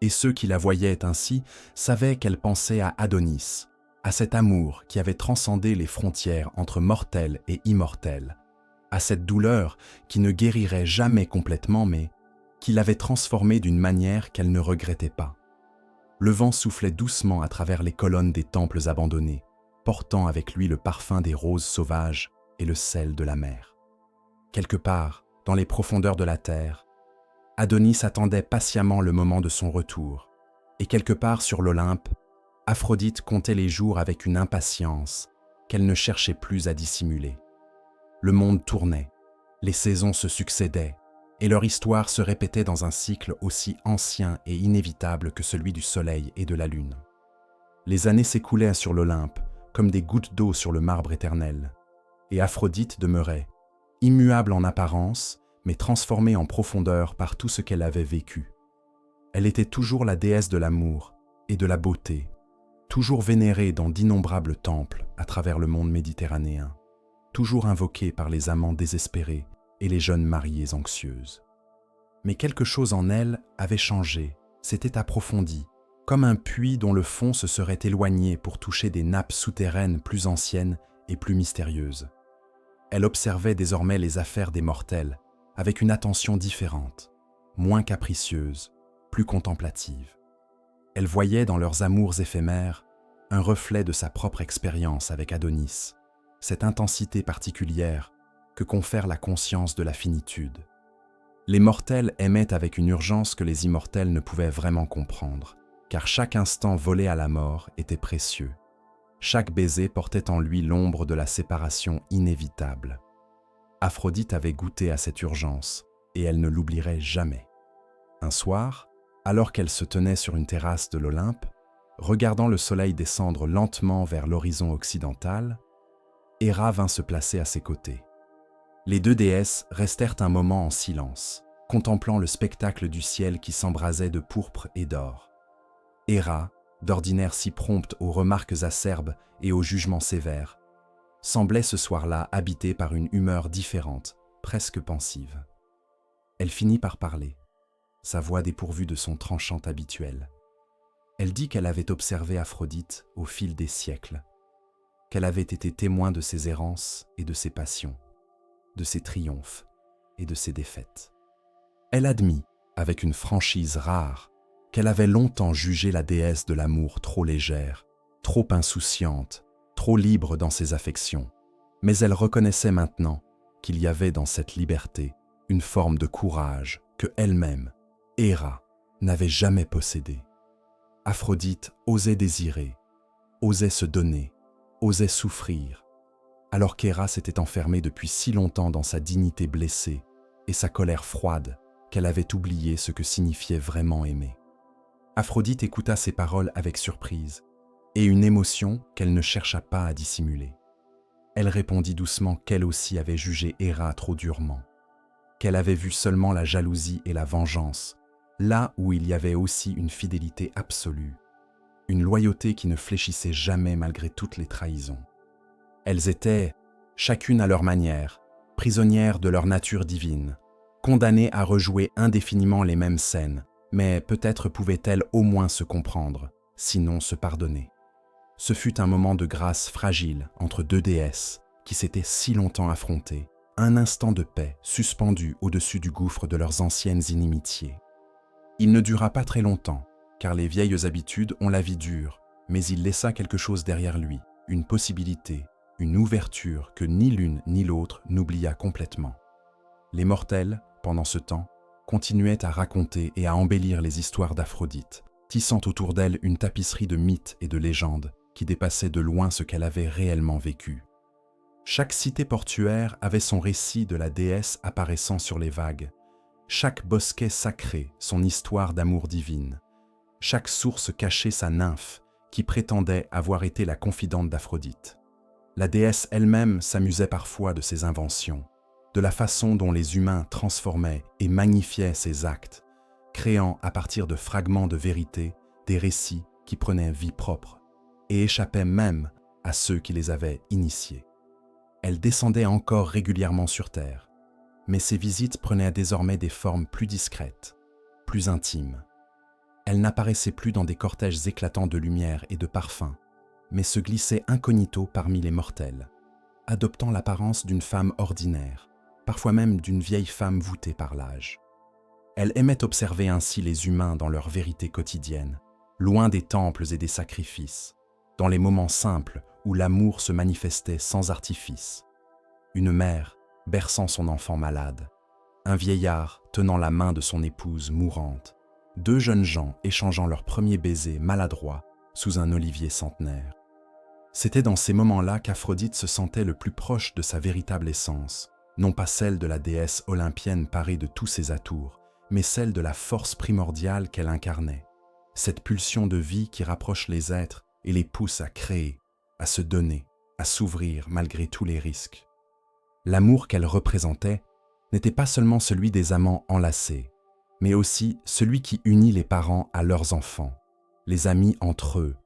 et ceux qui la voyaient ainsi savaient qu'elle pensait à Adonis, à cet amour qui avait transcendé les frontières entre mortels et immortels, à cette douleur qui ne guérirait jamais complètement mais qui l'avait transformée d'une manière qu'elle ne regrettait pas. Le vent soufflait doucement à travers les colonnes des temples abandonnés, portant avec lui le parfum des roses sauvages et le sel de la mer. Quelque part, dans les profondeurs de la terre, Adonis attendait patiemment le moment de son retour, et quelque part sur l'Olympe, Aphrodite comptait les jours avec une impatience qu'elle ne cherchait plus à dissimuler. Le monde tournait, les saisons se succédaient, et leur histoire se répétait dans un cycle aussi ancien et inévitable que celui du soleil et de la lune. Les années s'écoulaient sur l'Olympe, comme des gouttes d'eau sur le marbre éternel, et Aphrodite demeurait, immuable en apparence, mais transformée en profondeur par tout ce qu'elle avait vécu. Elle était toujours la déesse de l'amour et de la beauté, toujours vénérée dans d'innombrables temples à travers le monde méditerranéen, toujours invoquée par les amants désespérés et les jeunes mariées anxieuses. Mais quelque chose en elle avait changé, s'était approfondi, comme un puits dont le fond se serait éloigné pour toucher des nappes souterraines plus anciennes et plus mystérieuses. Elle observait désormais les affaires des mortels avec une attention différente, moins capricieuse, plus contemplative. Elle voyait dans leurs amours éphémères un reflet de sa propre expérience avec Adonis, cette intensité particulière que confère la conscience de la finitude. Les mortels aimaient avec une urgence que les immortels ne pouvaient vraiment comprendre, car chaque instant volé à la mort était précieux. Chaque baiser portait en lui l'ombre de la séparation inévitable. Aphrodite avait goûté à cette urgence, et elle ne l'oublierait jamais. Un soir, alors qu'elle se tenait sur une terrasse de l'Olympe, regardant le soleil descendre lentement vers l'horizon occidental, Héra vint se placer à ses côtés. Les deux déesses restèrent un moment en silence, contemplant le spectacle du ciel qui s'embrasait de pourpre et d'or. Héra, d'ordinaire si prompte aux remarques acerbes et aux jugements sévères, semblait ce soir-là habitée par une humeur différente, presque pensive. Elle finit par parler, sa voix dépourvue de son tranchant habituel. Elle dit qu'elle avait observé Aphrodite au fil des siècles, qu'elle avait été témoin de ses errances et de ses passions, de ses triomphes et de ses défaites. Elle admit, avec une franchise rare, qu'elle avait longtemps jugé la déesse de l'amour trop légère, trop insouciante, trop libre dans ses affections, mais elle reconnaissait maintenant qu'il y avait dans cette liberté une forme de courage que elle-même, Héra, n'avait jamais possédée. Aphrodite osait désirer, osait se donner, osait souffrir, alors qu'Héra s'était enfermée depuis si longtemps dans sa dignité blessée et sa colère froide qu'elle avait oublié ce que signifiait vraiment aimer. Aphrodite écouta ces paroles avec surprise et une émotion qu'elle ne chercha pas à dissimuler. Elle répondit doucement qu'elle aussi avait jugé Héra trop durement, qu'elle avait vu seulement la jalousie et la vengeance, là où il y avait aussi une fidélité absolue, une loyauté qui ne fléchissait jamais malgré toutes les trahisons. Elles étaient, chacune à leur manière, prisonnières de leur nature divine, condamnées à rejouer indéfiniment les mêmes scènes, mais peut-être pouvaient-elles au moins se comprendre, sinon se pardonner. Ce fut un moment de grâce fragile entre deux déesses qui s'étaient si longtemps affrontées, un instant de paix suspendu au-dessus du gouffre de leurs anciennes inimitiés. Il ne dura pas très longtemps, car les vieilles habitudes ont la vie dure, mais il laissa quelque chose derrière lui, une possibilité, une ouverture que ni l'une ni l'autre n'oublia complètement. Les mortels, pendant ce temps, continuaient à raconter et à embellir les histoires d'Aphrodite, tissant autour d'elle une tapisserie de mythes et de légendes qui dépassait de loin ce qu'elle avait réellement vécu. Chaque cité portuaire avait son récit de la déesse apparaissant sur les vagues, chaque bosquet sacré son histoire d'amour divine, chaque source cachait sa nymphe qui prétendait avoir été la confidente d'Aphrodite. La déesse elle-même s'amusait parfois de ses inventions, de la façon dont les humains transformaient et magnifiaient ses actes, créant à partir de fragments de vérité des récits qui prenaient vie propre et échappaient même à ceux qui les avaient initiés. Elle descendait encore régulièrement sur Terre, mais ses visites prenaient désormais des formes plus discrètes, plus intimes. Elle n'apparaissait plus dans des cortèges éclatants de lumière et de parfums, mais se glissait incognito parmi les mortels, adoptant l'apparence d'une femme ordinaire, parfois même d'une vieille femme voûtée par l'âge. Elle aimait observer ainsi les humains dans leur vérité quotidienne, loin des temples et des sacrifices, dans les moments simples où l'amour se manifestait sans artifice. Une mère berçant son enfant malade, un vieillard tenant la main de son épouse mourante, deux jeunes gens échangeant leur premier baiser maladroit sous un olivier centenaire. C'était dans ces moments-là qu'Aphrodite se sentait le plus proche de sa véritable essence, non pas celle de la déesse olympienne parée de tous ses atours, mais celle de la force primordiale qu'elle incarnait, cette pulsion de vie qui rapproche les êtres et les pousse à créer, à se donner, à s'ouvrir malgré tous les risques. L'amour qu'elle représentait n'était pas seulement celui des amants enlacés, mais aussi celui qui unit les parents à leurs enfants, les amis entre eux,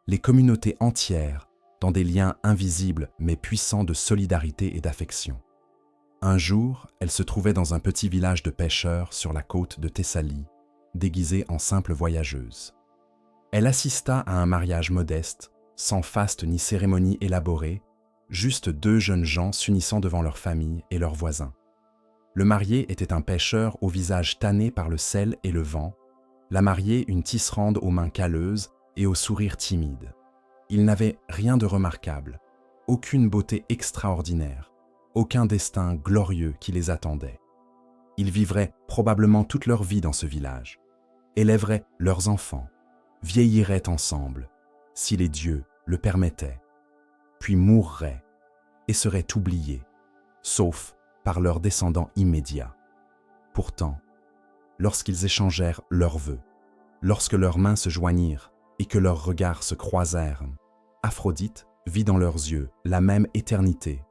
les communautés entières dans des liens invisibles mais puissants de solidarité et d'affection. Un jour, elle se trouvait dans un petit village de pêcheurs sur la côte de Thessalie, déguisée en simple voyageuse. Elle assista à un mariage modeste, sans faste ni cérémonie élaborée, juste deux jeunes gens s'unissant devant leur famille et leurs voisins. Le marié était un pêcheur au visage tanné par le sel et le vent, la mariée une tisserande aux mains calleuses et au sourire timide. Ils n'avaient rien de remarquable, aucune beauté extraordinaire, aucun destin glorieux qui les attendait. Ils vivraient probablement toute leur vie dans ce village, élèveraient leurs enfants, vieilliraient ensemble, si les dieux le permettaient, puis mourraient et seraient oubliés, sauf par leurs descendants immédiats. Pourtant, lorsqu'ils échangèrent leurs vœux, lorsque leurs mains se joignirent et que leurs regards se croisèrent, Aphrodite vit dans leurs yeux la même éternité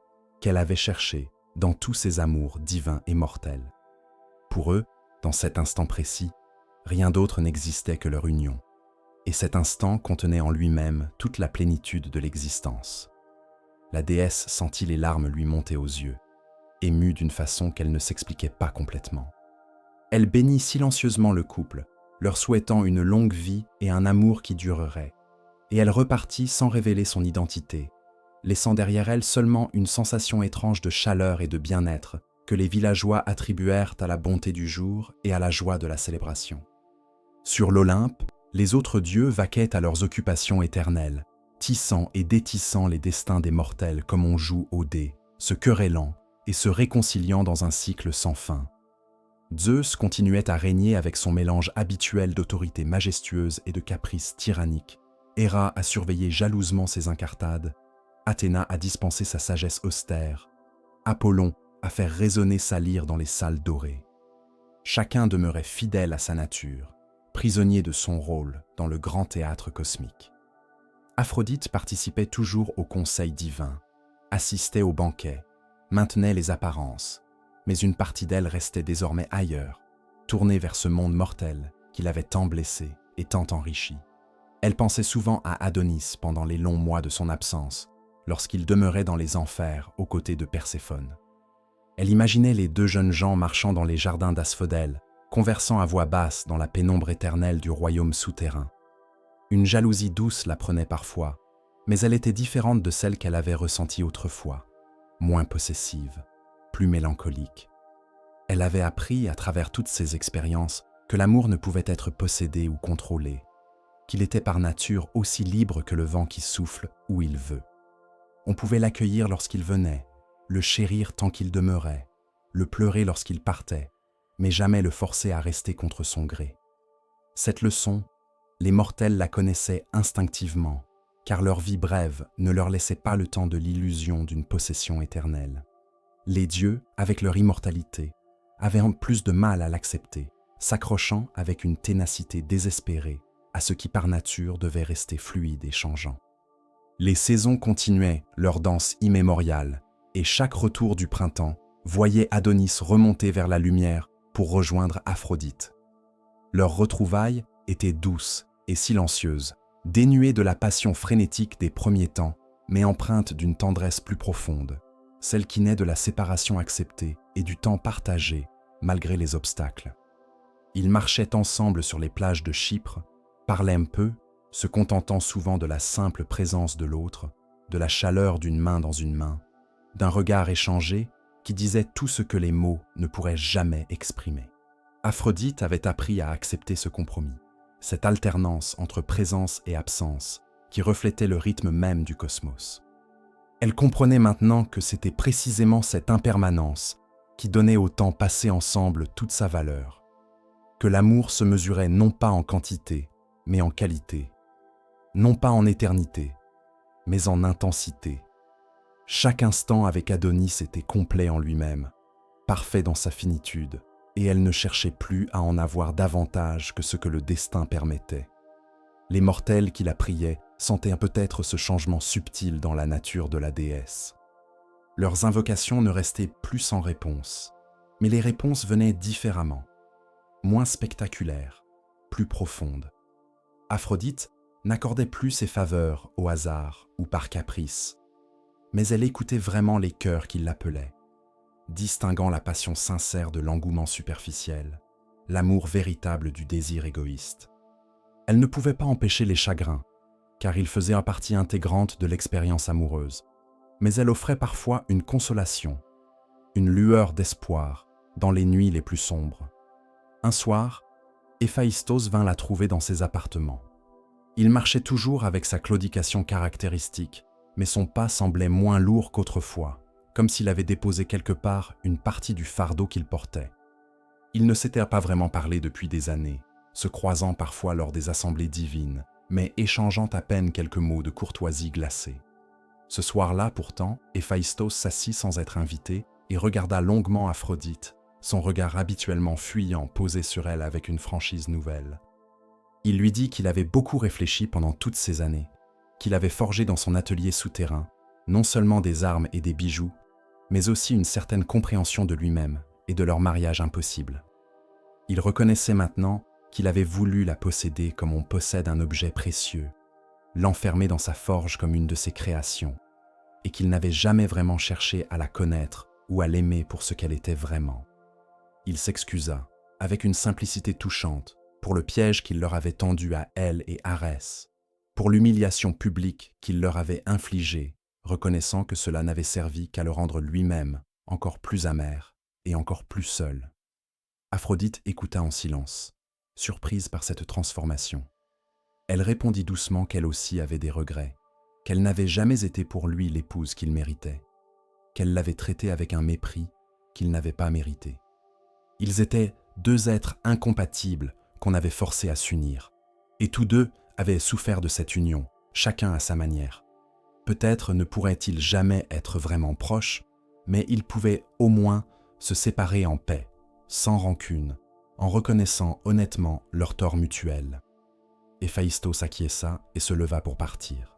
qu'elle avait cherchée dans tous ses amours divins et mortels. Pour eux, dans cet instant précis, rien d'autre n'existait que leur union, et cet instant contenait en lui-même toute la plénitude de l'existence. La déesse sentit les larmes lui monter aux yeux, émue d'une façon qu'elle ne s'expliquait pas complètement. Elle bénit silencieusement le couple, leur souhaitant une longue vie et un amour qui durerait, et elle repartit sans révéler son identité, laissant derrière elle seulement une sensation étrange de chaleur et de bien-être que les villageois attribuèrent à la bonté du jour et à la joie de la célébration. Sur l'Olympe, les autres dieux vaquaient à leurs occupations éternelles, tissant et détissant les destins des mortels comme on joue aux dés, se querellant et se réconciliant dans un cycle sans fin. Zeus continuait à régner avec son mélange habituel d'autorité majestueuse et de caprice tyrannique, Héra à surveiller jalousement ses incartades, Athéna à dispenser sa sagesse austère, Apollon à faire résonner sa lyre dans les salles dorées. Chacun demeurait fidèle à sa nature, prisonnier de son rôle dans le grand théâtre cosmique. Aphrodite participait toujours au conseil divin, assistait aux banquets, maintenait les apparences, mais une partie d'elle restait désormais ailleurs, tournée vers ce monde mortel qui l'avait tant blessée et tant enrichie. Elle pensait souvent à Adonis pendant les longs mois de son absence, lorsqu'il demeurait dans les enfers aux côtés de Perséphone. Elle imaginait les deux jeunes gens marchant dans les jardins d'Asphodèle, conversant à voix basse dans la pénombre éternelle du royaume souterrain. Une jalousie douce la prenait parfois, mais elle était différente de celle qu'elle avait ressentie autrefois, moins possessive, plus mélancolique. Elle avait appris, à travers toutes ces expériences, que l'amour ne pouvait être possédé ou contrôlé, qu'il était par nature aussi libre que le vent qui souffle où il veut. On pouvait l'accueillir lorsqu'il venait, le chérir tant qu'il demeurait, le pleurer lorsqu'il partait, mais jamais le forcer à rester contre son gré. Cette leçon, les mortels la connaissaient instinctivement, car leur vie brève ne leur laissait pas le temps de l'illusion d'une possession éternelle. Les dieux, avec leur immortalité, avaient en plus de mal à l'accepter, s'accrochant avec une ténacité désespérée à ce qui par nature devait rester fluide et changeant. Les saisons continuaient leur danse immémoriale, et chaque retour du printemps voyait Adonis remonter vers la lumière pour rejoindre Aphrodite. Leurs retrouvailles étaient douces et silencieuses, dénuées de la passion frénétique des premiers temps, mais empreintes d'une tendresse plus profonde, celle qui naît de la séparation acceptée et du temps partagé malgré les obstacles. Ils marchaient ensemble sur les plages de Chypre, parlaient peu, se contentant souvent de la simple présence de l'autre, de la chaleur d'une main dans une main, d'un regard échangé qui disait tout ce que les mots ne pourraient jamais exprimer. Aphrodite avait appris à accepter ce compromis, cette alternance entre présence et absence qui reflétait le rythme même du cosmos. Elle comprenait maintenant que c'était précisément cette impermanence qui donnait au temps passé ensemble toute sa valeur, que l'amour se mesurait non pas en quantité, mais en qualité, non pas en éternité, mais en intensité. Chaque instant avec Adonis était complet en lui-même, parfait dans sa finitude, et elle ne cherchait plus à en avoir davantage que ce que le destin permettait. Les mortels qui la priaient sentaient peut-être ce changement subtil dans la nature de la déesse. Leurs invocations ne restaient plus sans réponse, mais les réponses venaient différemment, moins spectaculaires, plus profondes. Aphrodite n'accordait plus ses faveurs au hasard ou par caprice, mais elle écoutait vraiment les cœurs qui l'appelaient, distinguant la passion sincère de l'engouement superficiel, l'amour véritable du désir égoïste. Elle ne pouvait pas empêcher les chagrins, car ils faisaient partie intégrante de l'expérience amoureuse, mais elle offrait parfois une consolation, une lueur d'espoir dans les nuits les plus sombres. Un soir, Héphaïstos vint la trouver dans ses appartements. Il marchait toujours avec sa claudication caractéristique, mais son pas semblait moins lourd qu'autrefois, comme s'il avait déposé quelque part une partie du fardeau qu'il portait. Ils ne s'étaient pas vraiment parlé depuis des années, se croisant parfois lors des assemblées divines, mais échangeant à peine quelques mots de courtoisie glacée. Ce soir-là, pourtant, Héphaïstos s'assit sans être invité et regarda longuement Aphrodite, son regard habituellement fuyant posé sur elle avec une franchise nouvelle. Il lui dit qu'il avait beaucoup réfléchi pendant toutes ces années, qu'il avait forgé dans son atelier souterrain non seulement des armes et des bijoux, mais aussi une certaine compréhension de lui-même et de leur mariage impossible. Il reconnaissait maintenant qu'il avait voulu la posséder comme on possède un objet précieux, l'enfermer dans sa forge comme une de ses créations, et qu'il n'avait jamais vraiment cherché à la connaître ou à l'aimer pour ce qu'elle était vraiment. Il s'excusa, avec une simplicité touchante, pour le piège qu'il leur avait tendu à elle et Arès, pour l'humiliation publique qu'il leur avait infligée, reconnaissant que cela n'avait servi qu'à le rendre lui-même encore plus amer et encore plus seul. Aphrodite écouta en silence, surprise par cette transformation. Elle répondit doucement qu'elle aussi avait des regrets, qu'elle n'avait jamais été pour lui l'épouse qu'il méritait, qu'elle l'avait traité avec un mépris qu'il n'avait pas mérité. Ils étaient deux êtres incompatibles qu'on avait forcés à s'unir, et tous deux avaient souffert de cette union, chacun à sa manière. Peut-être ne pourraient-ils jamais être vraiment proches, mais ils pouvaient au moins se séparer en paix, sans rancune, en reconnaissant honnêtement leur tort mutuel. Héphaïstos acquiesça et se leva pour partir.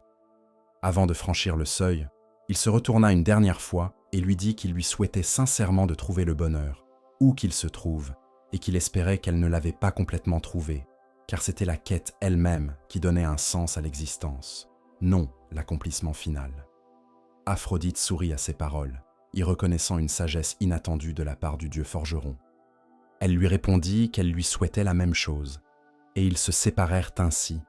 Avant de franchir le seuil, il se retourna une dernière fois et lui dit qu'il lui souhaitait sincèrement de trouver le bonheur, où qu'il se trouve, et qu'il espérait qu'elle ne l'avait pas complètement trouvé, car c'était la quête elle-même qui donnait un sens à l'existence, non l'accomplissement final. Aphrodite sourit à ces paroles, y reconnaissant une sagesse inattendue de la part du dieu forgeron. Elle lui répondit qu'elle lui souhaitait la même chose, et ils se séparèrent ainsi,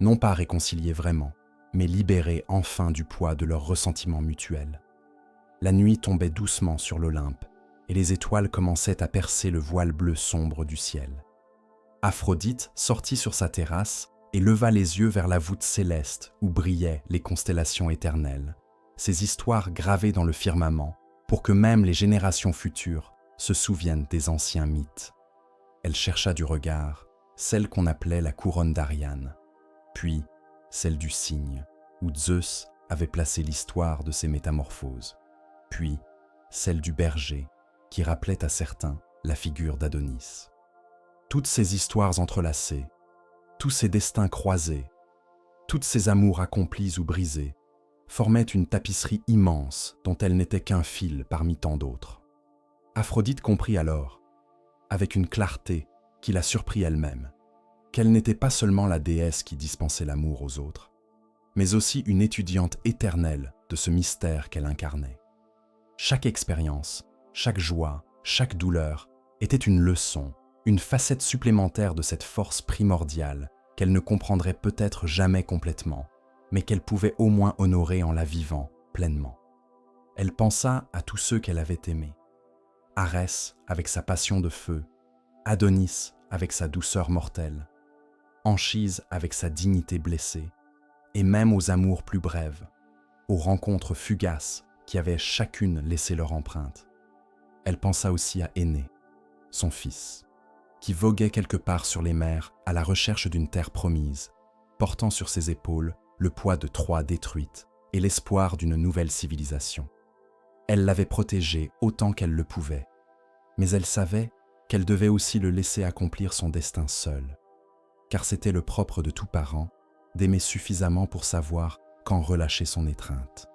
non pas réconciliés vraiment, mais libérés enfin du poids de leur ressentiment mutuel. La nuit tombait doucement sur l'Olympe, et les étoiles commençaient à percer le voile bleu sombre du ciel. Aphrodite sortit sur sa terrasse et leva les yeux vers la voûte céleste où brillaient les constellations éternelles, ces histoires gravées dans le firmament pour que même les générations futures se souviennent des anciens mythes. Elle chercha du regard celle qu'on appelait la couronne d'Ariane, puis celle du cygne, où Zeus avait placé l'histoire de ses métamorphoses, puis celle du berger, qui rappelait à certains la figure d'Adonis. Toutes ces histoires entrelacées, tous ces destins croisés, toutes ces amours accomplis ou brisés, formaient une tapisserie immense dont elle n'était qu'un fil parmi tant d'autres. Aphrodite comprit alors, avec une clarté qui la surprit elle-même, qu'elle n'était pas seulement la déesse qui dispensait l'amour aux autres, mais aussi une étudiante éternelle de ce mystère qu'elle incarnait. Chaque expérience, chaque joie, chaque douleur était une leçon, une facette supplémentaire de cette force primordiale qu'elle ne comprendrait peut-être jamais complètement, mais qu'elle pouvait au moins honorer en la vivant pleinement. Elle pensa à tous ceux qu'elle avait aimés. Arès avec sa passion de feu, Adonis avec sa douceur mortelle, Anchise avec sa dignité blessée, et même aux amours plus brèves, aux rencontres fugaces qui avaient chacune laissé leur empreinte. Elle pensa aussi à Énée, son fils, qui voguait quelque part sur les mers à la recherche d'une terre promise, portant sur ses épaules le poids de Troie détruite et l'espoir d'une nouvelle civilisation. Elle l'avait protégé autant qu'elle le pouvait, mais elle savait qu'elle devait aussi le laisser accomplir son destin seul, car c'était le propre de tout parent d'aimer suffisamment pour savoir quand relâcher son étreinte.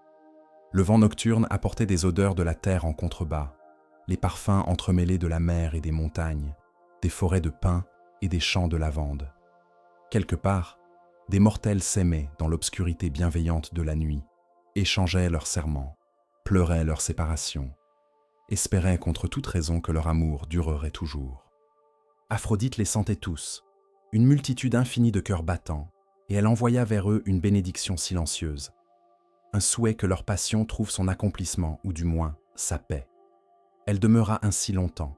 Le vent nocturne apportait des odeurs de la terre en contrebas, les parfums entremêlés de la mer et des montagnes, des forêts de pins et des champs de lavande. Quelque part, des mortels s'aimaient dans l'obscurité bienveillante de la nuit, échangeaient leurs serments, pleuraient leur séparation, espéraient contre toute raison que leur amour durerait toujours. Aphrodite les sentait tous, une multitude infinie de cœurs battants, et elle envoya vers eux une bénédiction silencieuse, un souhait que leur passion trouve son accomplissement, ou du moins sa paix. Elle demeura ainsi longtemps,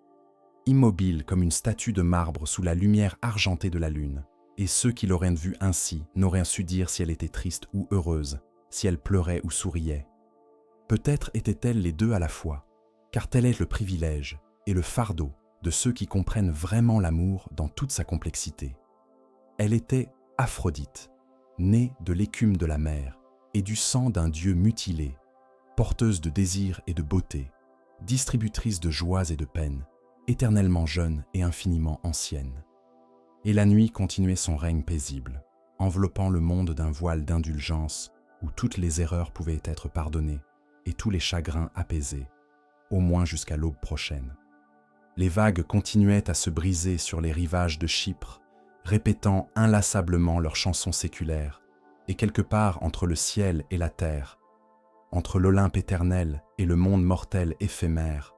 immobile comme une statue de marbre sous la lumière argentée de la lune, et ceux qui l'auraient vue ainsi n'auraient su dire si elle était triste ou heureuse, si elle pleurait ou souriait. Peut-être étaient-elles les deux à la fois, car tel est le privilège et le fardeau de ceux qui comprennent vraiment l'amour dans toute sa complexité. Elle était Aphrodite, née de l'écume de la mer et du sang d'un dieu mutilé, porteuse de désirs et de beauté, distributrice de joies et de peines, éternellement jeune et infiniment ancienne. Et la nuit continuait son règne paisible, enveloppant le monde d'un voile d'indulgence où toutes les erreurs pouvaient être pardonnées et tous les chagrins apaisés, au moins jusqu'à l'aube prochaine. Les vagues continuaient à se briser sur les rivages de Chypre, répétant inlassablement leurs chansons séculaires, et quelque part entre le ciel et la terre, entre l'Olympe éternel et le monde mortel éphémère,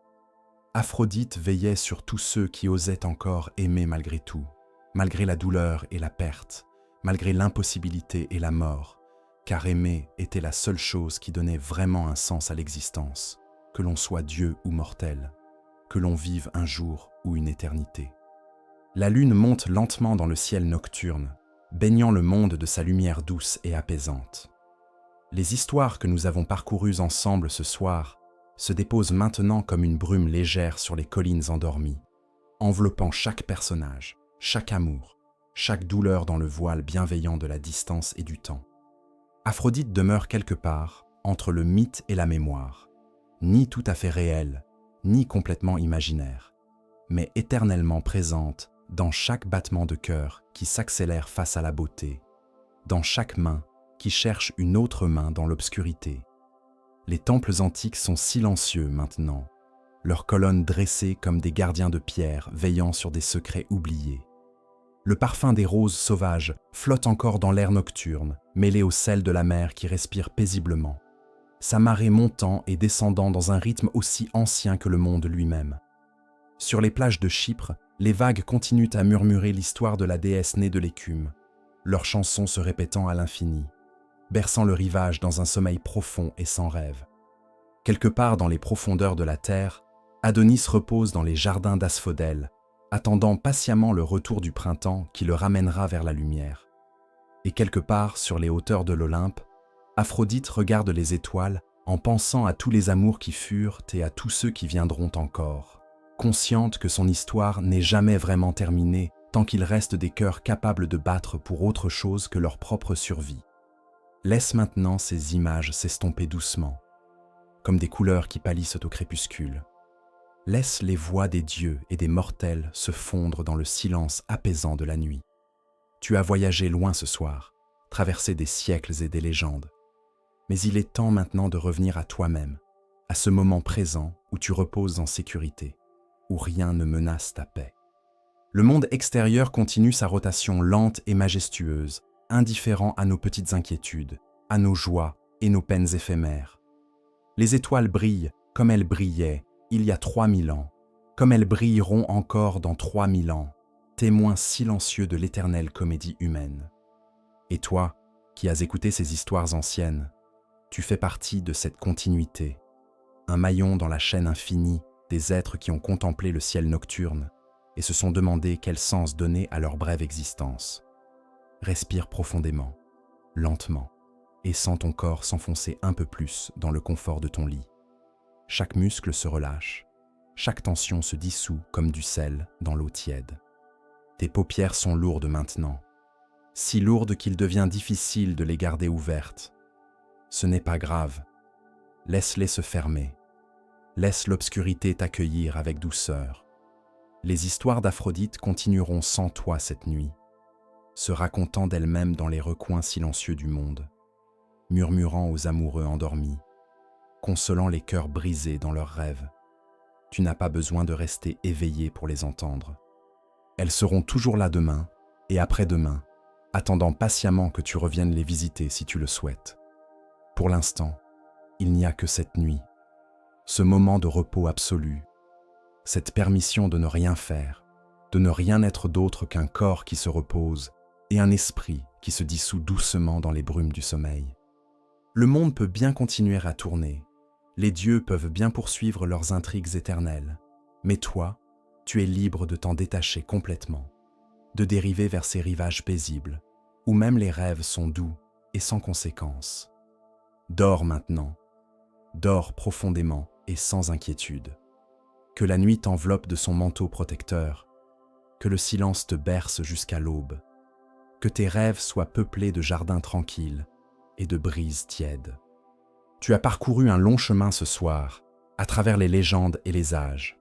Aphrodite veillait sur tous ceux qui osaient encore aimer malgré tout, malgré la douleur et la perte, malgré l'impossibilité et la mort, car aimer était la seule chose qui donnait vraiment un sens à l'existence, que l'on soit Dieu ou mortel, que l'on vive un jour ou une éternité. La lune monte lentement dans le ciel nocturne, baignant le monde de sa lumière douce et apaisante. Les histoires que nous avons parcourues ensemble ce soir se déposent maintenant comme une brume légère sur les collines endormies, enveloppant chaque personnage, chaque amour, chaque douleur dans le voile bienveillant de la distance et du temps. Aphrodite demeure quelque part entre le mythe et la mémoire, ni tout à fait réelle, ni complètement imaginaire, mais éternellement présente dans chaque battement de cœur qui s'accélère face à la beauté, dans chaque main qui cherche une autre main dans l'obscurité. Les temples antiques sont silencieux maintenant, leurs colonnes dressées comme des gardiens de pierre veillant sur des secrets oubliés. Le parfum des roses sauvages flotte encore dans l'air nocturne, mêlé au sel de la mer qui respire paisiblement, sa marée montant et descendant dans un rythme aussi ancien que le monde lui-même. Sur les plages de Chypre, les vagues continuent à murmurer l'histoire de la déesse née de l'écume, leurs chansons se répétant à l'infini, berçant le rivage dans un sommeil profond et sans rêve. Quelque part dans les profondeurs de la terre, Adonis repose dans les jardins d'Asphodèle, attendant patiemment le retour du printemps qui le ramènera vers la lumière. Et quelque part sur les hauteurs de l'Olympe, Aphrodite regarde les étoiles en pensant à tous les amours qui furent et à tous ceux qui viendront encore, consciente que son histoire n'est jamais vraiment terminée tant qu'il reste des cœurs capables de battre pour autre chose que leur propre survie. Laisse maintenant ces images s'estomper doucement, comme des couleurs qui pâlissent au crépuscule. Laisse les voix des dieux et des mortels se fondre dans le silence apaisant de la nuit. Tu as voyagé loin ce soir, traversé des siècles et des légendes. Mais il est temps maintenant de revenir à toi-même, à ce moment présent où tu reposes en sécurité, où rien ne menace ta paix. Le monde extérieur continue sa rotation lente et majestueuse, indifférent à nos petites inquiétudes, à nos joies et nos peines éphémères. Les étoiles brillent comme elles brillaient il y a 3000 ans, comme elles brilleront encore dans 3000 ans, témoins silencieux de l'éternelle comédie humaine. Et toi, qui as écouté ces histoires anciennes, tu fais partie de cette continuité, un maillon dans la chaîne infinie des êtres qui ont contemplé le ciel nocturne et se sont demandé quel sens donner à leur brève existence. Respire profondément, lentement, et sens ton corps s'enfoncer un peu plus dans le confort de ton lit. Chaque muscle se relâche, chaque tension se dissout comme du sel dans l'eau tiède. Tes paupières sont lourdes maintenant, si lourdes qu'il devient difficile de les garder ouvertes. Ce n'est pas grave, laisse-les se fermer, laisse l'obscurité t'accueillir avec douceur. Les histoires d'Aphrodite continueront sans toi cette nuit, se racontant d'elles-mêmes dans les recoins silencieux du monde, murmurant aux amoureux endormis. consolant les cœurs brisés dans leurs rêves. Tu n'as pas besoin de rester éveillé pour les entendre. Elles seront toujours là demain et après-demain, attendant patiemment que tu reviennes les visiter si tu le souhaites. Pour l'instant, il n'y a que cette nuit, ce moment de repos absolu, cette permission de ne rien faire, de ne rien être d'autre qu'un corps qui se repose et un esprit qui se dissout doucement dans les brumes du sommeil. Le monde peut bien continuer à tourner, les dieux peuvent bien poursuivre leurs intrigues éternelles, mais toi, tu es libre de t'en détacher complètement, de dériver vers ces rivages paisibles, où même les rêves sont doux et sans conséquence. Dors maintenant, dors profondément et sans inquiétude. Que la nuit t'enveloppe de son manteau protecteur, que le silence te berce jusqu'à l'aube, que tes rêves soient peuplés de jardins tranquilles et de brises tièdes. Tu as parcouru un long chemin ce soir, à travers les légendes et les âges,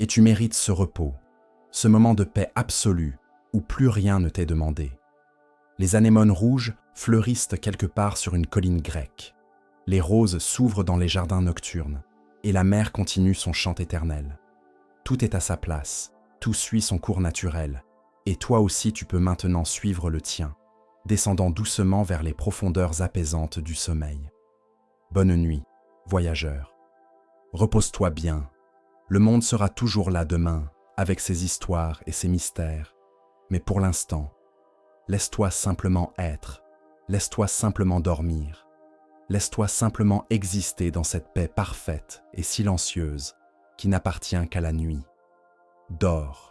et tu mérites ce repos, ce moment de paix absolue où plus rien ne t'est demandé. Les anémones rouges fleurissent quelque part sur une colline grecque. Les roses s'ouvrent dans les jardins nocturnes, et la mer continue son chant éternel. Tout est à sa place, tout suit son cours naturel, et toi aussi tu peux maintenant suivre le tien, descendant doucement vers les profondeurs apaisantes du sommeil. Bonne nuit, voyageur. Repose-toi bien. Le monde sera toujours là demain, avec ses histoires et ses mystères. Mais pour l'instant, laisse-toi simplement être, laisse-toi simplement dormir, laisse-toi simplement exister dans cette paix parfaite et silencieuse qui n'appartient qu'à la nuit. Dors.